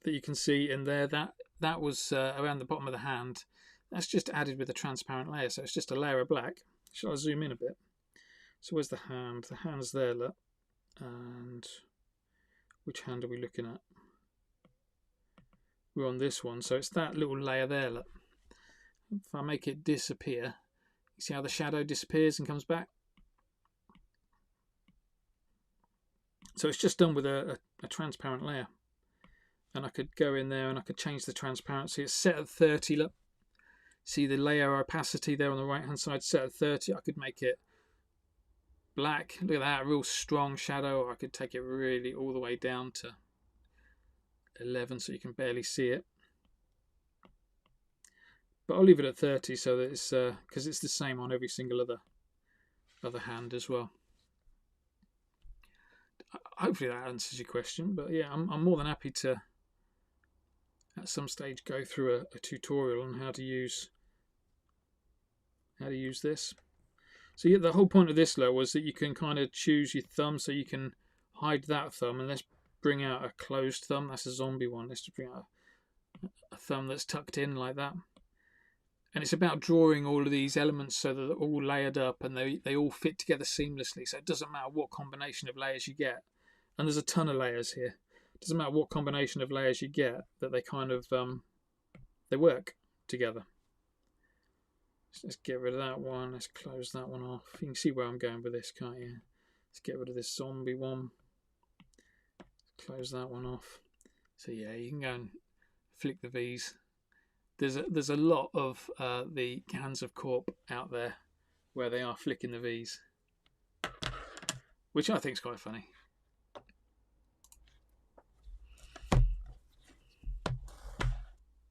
that you can see in there, that was around the bottom of the hand. That's just added with a transparent layer, so it's just a layer of black. Shall I zoom in a bit? So where's the hand? The hand's there, look. And which hand are we looking at? We're on this one, so it's that little layer there, look. If I make it disappear, you see how the shadow disappears and comes back? So it's just done with a transparent layer. And I could go in there and I could change the transparency. It's set at 30, look. See the layer opacity there on the right hand side set at 30. I could make it black. Look at that, real strong shadow. Or I could take it really all the way down to 11 so you can barely see it. But I'll leave it at 30 so that it's because it's the same on every single other hand as well. Hopefully that answers your question. But yeah, I'm more than happy to at some stage go through a tutorial on how to use this. So yeah, the whole point of this was that you can kind of choose your thumb, so you can hide that thumb, and let's bring out a closed thumb. That's a zombie one. Let's just bring out a thumb that's tucked in like that. And it's about drawing all of these elements so that they're all layered up and they all fit together seamlessly. So it doesn't matter what combination of layers you get. And there's a ton of layers here. It doesn't matter what combination of layers you get, that they kind of they work together. So let's get rid of that one. Let's close that one off. You can see where I'm going with this, can't you? Let's get rid of this zombie one. Close that one off. So yeah, you can go and flick the V's. There's a lot of the Hands of Korp out there where they are flicking the V's, which I think is quite funny.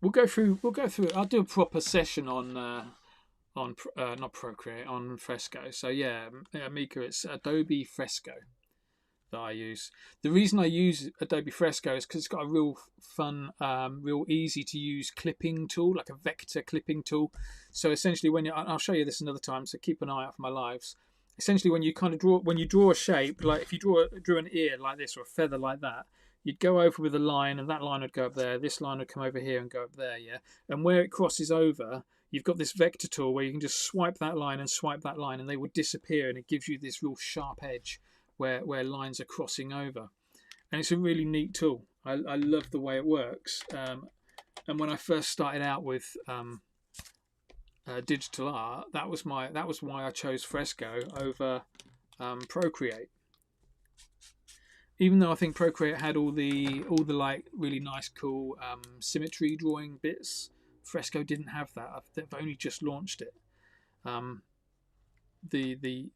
We'll go through it. I'll do a proper session on not Procreate, on Fresco. So yeah, Mika, it's Adobe Fresco that I use. The reason I use Adobe Fresco is because it's got a real fun, real easy to use clipping tool, like a vector clipping tool. So essentially, I'll show you this another time, so keep an eye out for my lives. Essentially, when you draw a shape, like if you drew an ear like this or a feather like that, you'd go over with a line, and that line would go up there. This line would come over here and go up there, yeah. And where it crosses over, you've got this vector tool where you can just swipe that line and swipe that line, and they will disappear, and it gives you this real sharp edge where lines are crossing over. And it's a really neat tool. I love the way it works. And when I first started out with digital art, that was why I chose Fresco over Procreate. Even though I think Procreate had all the like really nice, cool symmetry drawing bits, Fresco didn't have that. They've only just launched it. The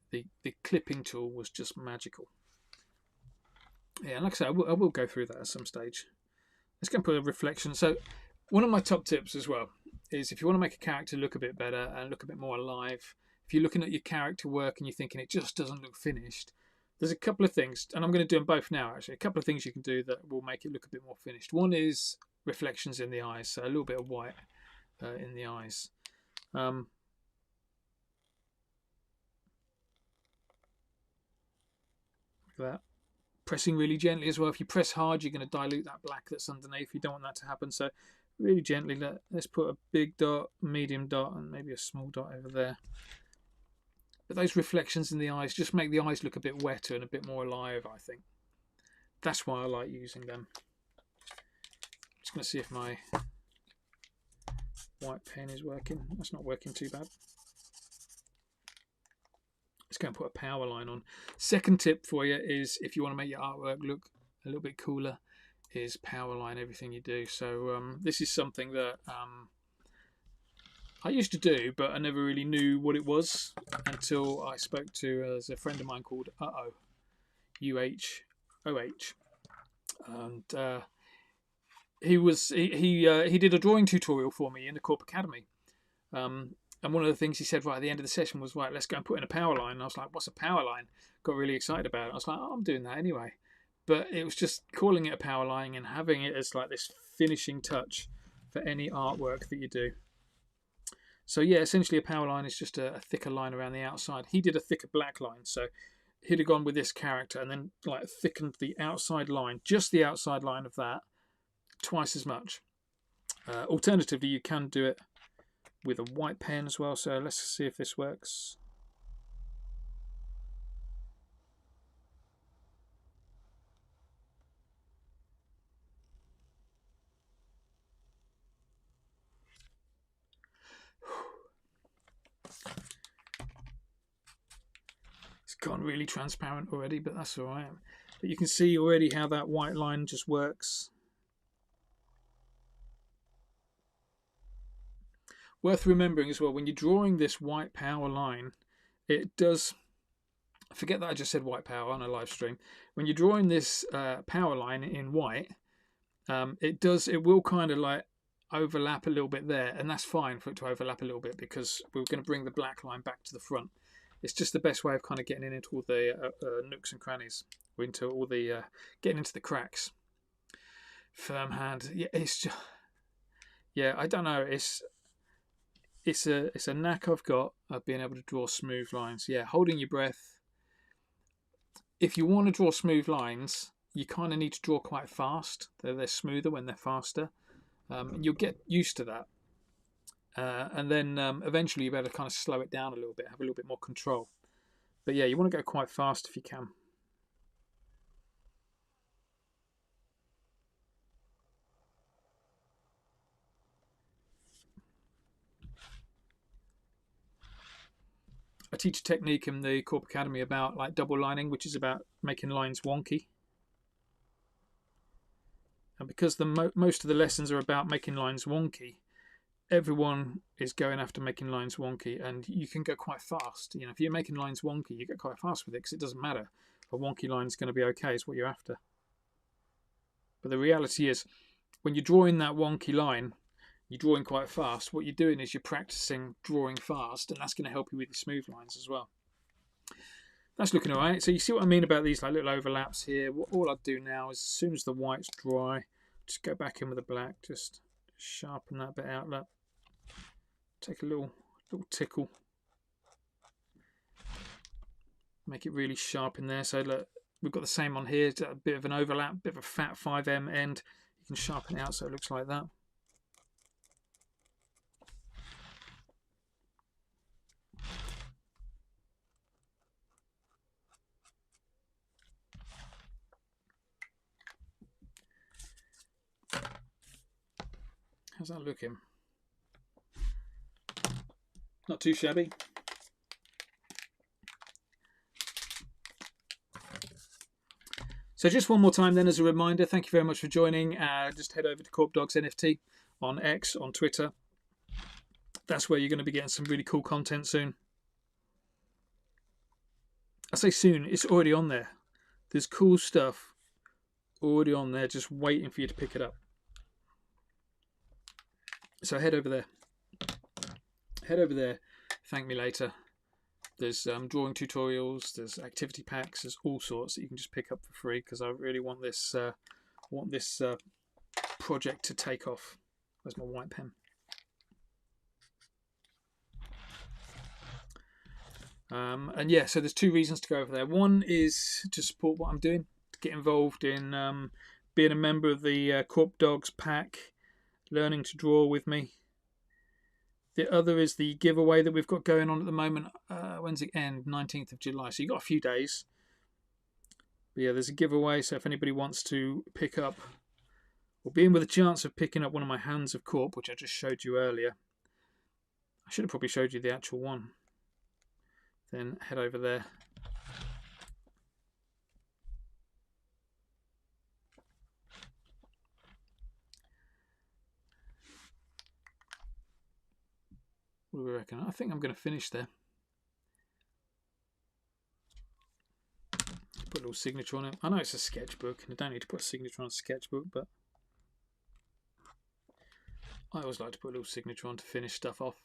clipping tool was just magical. Yeah, and like I said, I will go through that at some stage. Let's go and put a reflection. So one of my top tips as well is, if you want to make a character look a bit better and look a bit more alive, if you're looking at your character work and you're thinking it just doesn't look finished, there's a couple of things, and I'm going to do them both now actually, a couple of things you can do that will make it look a bit more finished. One is reflections in the eyes, so a little bit of white in the eyes. That pressing really gently as well. If you press hard, you're going to dilute that black that's underneath. You don't want that to happen, so really gently. Let's put a big dot, medium dot, and maybe a small dot over there. But those reflections in the eyes just make the eyes look a bit wetter and a bit more alive, I think. That's why I like using them. I'm just going to see if my white pen is working. That's not working too bad. Let's go and put a power line on. Second tip for you is, if you want to make your artwork look a little bit cooler, is power line everything you do. So this is something that I used to do, but I never really knew what it was until I spoke to there's a friend of mine called UHOH, and he did a drawing tutorial for me in the Korp Academy. And one of the things he said right at the end of the session was, right, let's go and put in a power line. And I was like, what's a power line? Got really excited about it. I was like, oh, I'm doing that anyway. But it was just calling it a power line and having it as like this finishing touch for any artwork that you do. So yeah, essentially a power line is just a thicker line around the outside. He did a thicker black line, so he'd have gone with this character and then like thickened the outside line, just the outside line of that, twice as much. Alternatively, you can do it with a white pen as well. So let's see if this works. It's gone really transparent already, but that's all right. But you can see already how that white line just works. Worth remembering as well, when you're drawing this white power line, it does, forget that I just said white power on a live stream. When you're drawing this power line in white, it will kind of like overlap a little bit there, and that's fine for it to overlap a little bit because we're going to bring the black line back to the front. It's just the best way of kind of getting into all the nooks and crannies, or into all the getting into the cracks. Firm hand, yeah, it's just, yeah, I don't know, it's a knack I've got of being able to draw smooth lines. Yeah, holding your breath. If you want to draw smooth lines, you kind of need to draw quite fast. They're smoother when they're faster, and you'll get used to that. And then eventually you'll be able to kind of slow it down a little bit, have a little bit more control. But yeah, you want to go quite fast if you can. I teach a technique in the Korp Academy about like double lining, which is about making lines wonky. And because most of the lessons are about making lines wonky, everyone is going after making lines wonky, and you can go quite fast. You know, if you're making lines wonky, you get quite fast with it because it doesn't matter. A wonky line is going to be okay, is what you're after. But the reality is, when you're drawing that wonky line, you're drawing quite fast. What you're doing is you're practicing drawing fast, and that's going to help you with your smooth lines as well. That's looking all right. So you see what I mean about these like little overlaps here. All I'll do now is as soon as the white's dry, just go back in with the black, just sharpen that bit out. Look, take a little tickle, make it really sharp in there. So look, we've got the same on here. A bit of an overlap, bit of a fat 5M end. You can sharpen it out so it looks like that. How's that looking? Not too shabby. So just one more time then as a reminder, thank you very much for joining. Just head over to Korp Dogs NFT on X, on Twitter. That's where you're going to be getting some really cool content soon. I say soon, it's already on there. There's cool stuff already on there just waiting for you to pick it up. So head over there. Head over there. Thank me later. There's drawing tutorials. There's activity packs. There's all sorts that you can just pick up for free because I really want this project to take off. Where's my white pen? And yeah, so there's two reasons to go over there. One is to support what I'm doing, to get involved in being a member of the Korp Dogs pack, learning to draw with me. The other is the giveaway that we've got going on at the moment. When's it end? 19th of July. So you've got a few days. But yeah, there's a giveaway. So if anybody wants to pick up, or being with a chance of picking up one of my Hands of Korp, which I just showed you earlier. I should have probably showed you the actual one. Then head over there. What do we reckon? I think I'm going to finish there. Put a little signature on it. I know it's a sketchbook and I don't need to put a signature on a sketchbook, but I always like to put a little signature on to finish stuff off.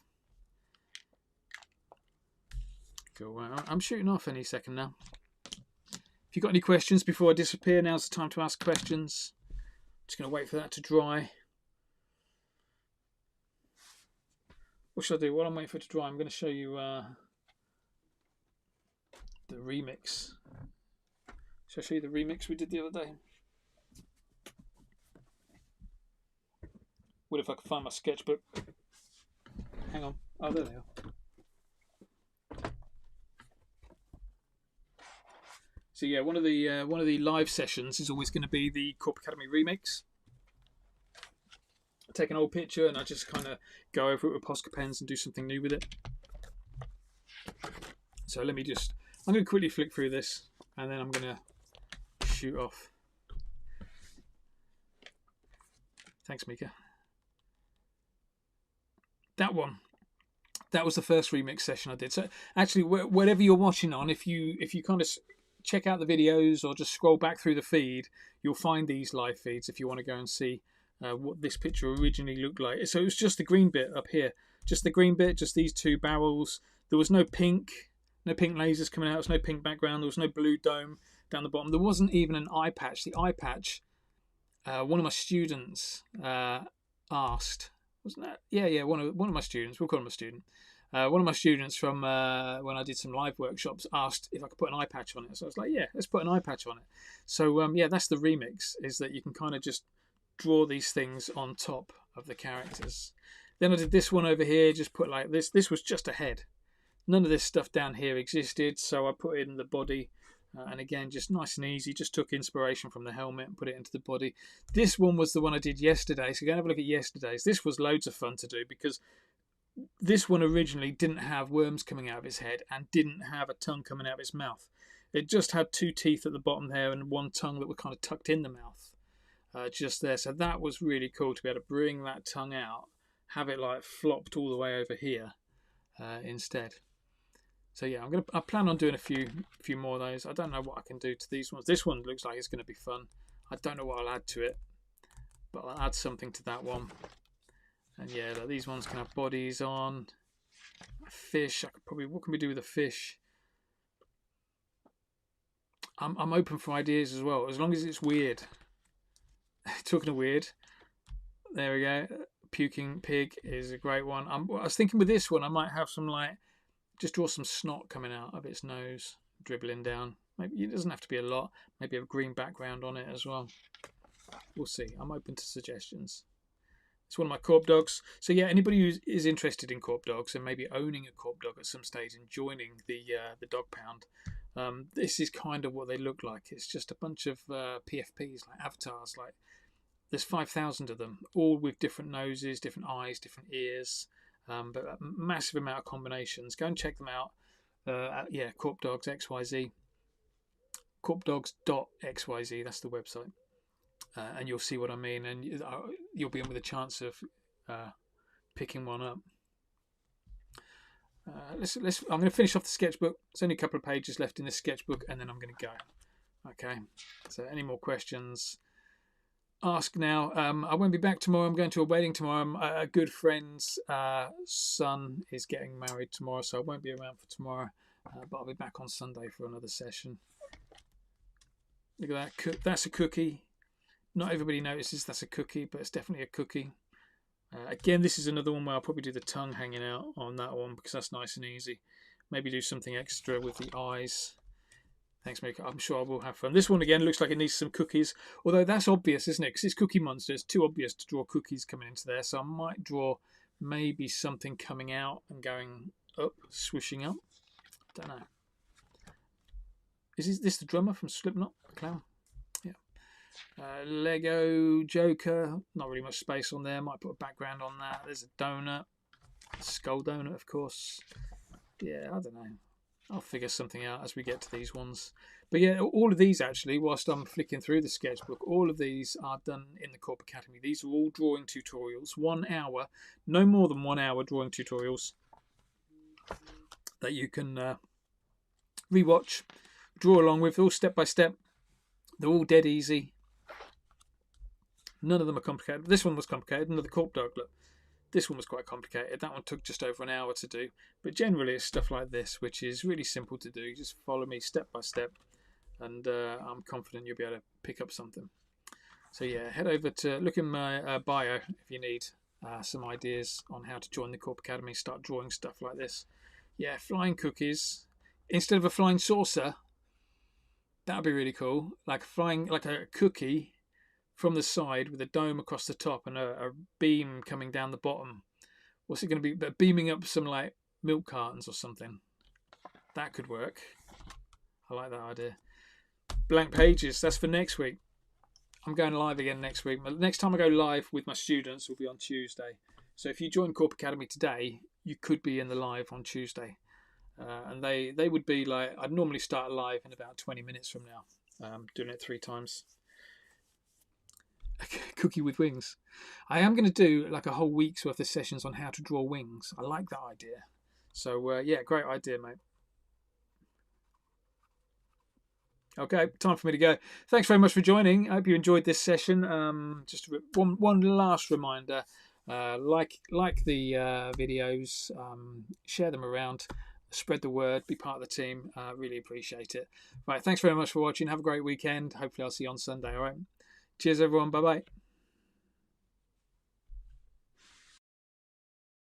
Cool. Right, I'm shooting off any second now. If you've got any questions before I disappear, now's the time to ask questions. Just going to wait for that to dry. What should I do? While I'm waiting for it to dry, I'm going to show you the remix. Shall I show you the remix we did the other day? What if I can find my sketchbook? Hang on. Oh, there they are. So yeah, one of the live sessions is always going to be the Korp Academy remix. I take an old picture and I just kind of go over it with Posca pens and do something new with it. So let me just, I'm going to quickly flick through this and then I'm going to shoot off. Thanks, Mika. That one, that was the first remix session I did. So actually, whatever you're watching on, if you kind of check out the videos or just scroll back through the feed, you'll find these live feeds if you want to go and see what this picture originally looked like. So it was just the green bit up here, just the green bit, just these two barrels. There was no pink lasers coming out. There was no pink background. There was no blue dome down the bottom. There wasn't even an eye patch. The eye patch, one of my students asked, wasn't that? Yeah, one of my students. We'll call him a student. One of my students from when I did some live workshops asked if I could put an eye patch on it. So I was like, yeah, let's put an eye patch on it. So yeah, that's the remix, is that you can kind of just draw these things on top of the characters. Then I did this one over here, just put like this. This was just a head. None of this stuff down here existed, so I put it in the body. And again, just nice and easy, just took inspiration from the helmet and put it into the body. This one was the one I did yesterday, so go and have a look at yesterday's. This was loads of fun to do because this one originally didn't have worms coming out of his head and didn't have a tongue coming out of his mouth. It just had two teeth at the bottom there and one tongue that were kind of tucked in the mouth, just there. So that was really cool to be able to bring that tongue out, have it like flopped all the way over here instead. So yeah, I plan on doing a few more of those. I don't know what I can do to these ones. This one looks like it's going to be fun. I don't know what I'll add to it, but I'll add something to that one. And yeah, like these ones can have bodies on. A fish, I could probably, what can we do with a fish? I'm open for ideas as well, as long as it's weird. Talking of weird, there we go. Puking pig is a great one. I was thinking with this one, I might have some like, just draw some snot coming out of its nose, dribbling down. Maybe it doesn't have to be a lot. Maybe have a green background on it as well. We'll see. I'm open to suggestions. It's one of my Korp dogs. So yeah, anybody who is interested in Korp dogs and maybe owning a Korp dog at some stage and joining the dog pound, this is kind of what they look like. It's just a bunch of PFPs, like avatars. Like there's 5,000 of them, all with different noses, different eyes, different ears. But a massive amount of combinations. Go and check them out. Yeah, Korp Dogs XYZ. Korpdogs.xyz, that's the website. And you'll see what I mean, and you'll be in with a chance of picking one up. I'm going to finish off the sketchbook. There's only a couple of pages left in this sketchbook, and then I'm going to go. Okay. So, any more questions? Ask now. I won't be back tomorrow. I'm going to a wedding tomorrow. A good friend's son is getting married tomorrow, so I won't be around for tomorrow. But I'll be back on Sunday for another session. Look at that. That's a cookie. Not everybody notices that's a cookie, but it's definitely a cookie. Again, this is another one where I'll probably do the tongue hanging out on that one because that's nice and easy. Maybe do something extra with the eyes. Thanks, Mika. I'm sure I will have fun. This one, again, looks like it needs some cookies. Although that's obvious, isn't it? Because it's Cookie Monster. It's too obvious to draw cookies coming into there. So I might draw maybe something coming out and going up, swishing up. Don't know. Is this the drummer from Slipknot? The clown? Yeah. Lego Joker. Not really much space on there. Might put a background on that. There's a donut. Skull donut, of course. Yeah, I don't know. I'll figure something out as we get to these ones. But yeah, all of these actually, whilst I'm flicking through the sketchbook, all of these are done in the Korp Academy. These are all drawing tutorials. 1 hour, no more than 1 hour drawing tutorials. that you can rewatch, draw along with, all step by step. They're all dead easy. None of them are complicated. This one was complicated. Another Korp dog. Look, this one was quite complicated. That one took just over an hour to do. But generally, it's stuff like this, which is really simple to do. You just follow me step by step, and I'm confident you'll be able to pick up something. So yeah, head over to look in my bio if you need some ideas on how to join the Korp Academy. Start drawing stuff like this. Yeah, flying cookies instead of a flying saucer. That'd be really cool. Like a cookie from the side with a dome across the top and a beam coming down the bottom. What's it going to be? Beaming up some like milk cartons or something. That could work. I like that idea. Blank pages. That's for next week. I'm going live again next week. Next time I go live with my students will be on Tuesday. So if you join Korp Academy today, you could be in the live on Tuesday. And they would be like, I'd normally start live in about 20 minutes from now. Doing it 3 times. A cookie with wings. I am going to do like a whole week's worth of sessions on how to draw wings. I like that idea. So yeah, great idea, mate. Okay, time for me to go. Thanks very much for joining. I hope you enjoyed this session. Just one last reminder: like the videos, share them around, spread the word, be part of the team. Really appreciate it. Right, thanks very much for watching. Have a great weekend. Hopefully, I'll see you on Sunday. All right. Cheers, everyone. Bye bye.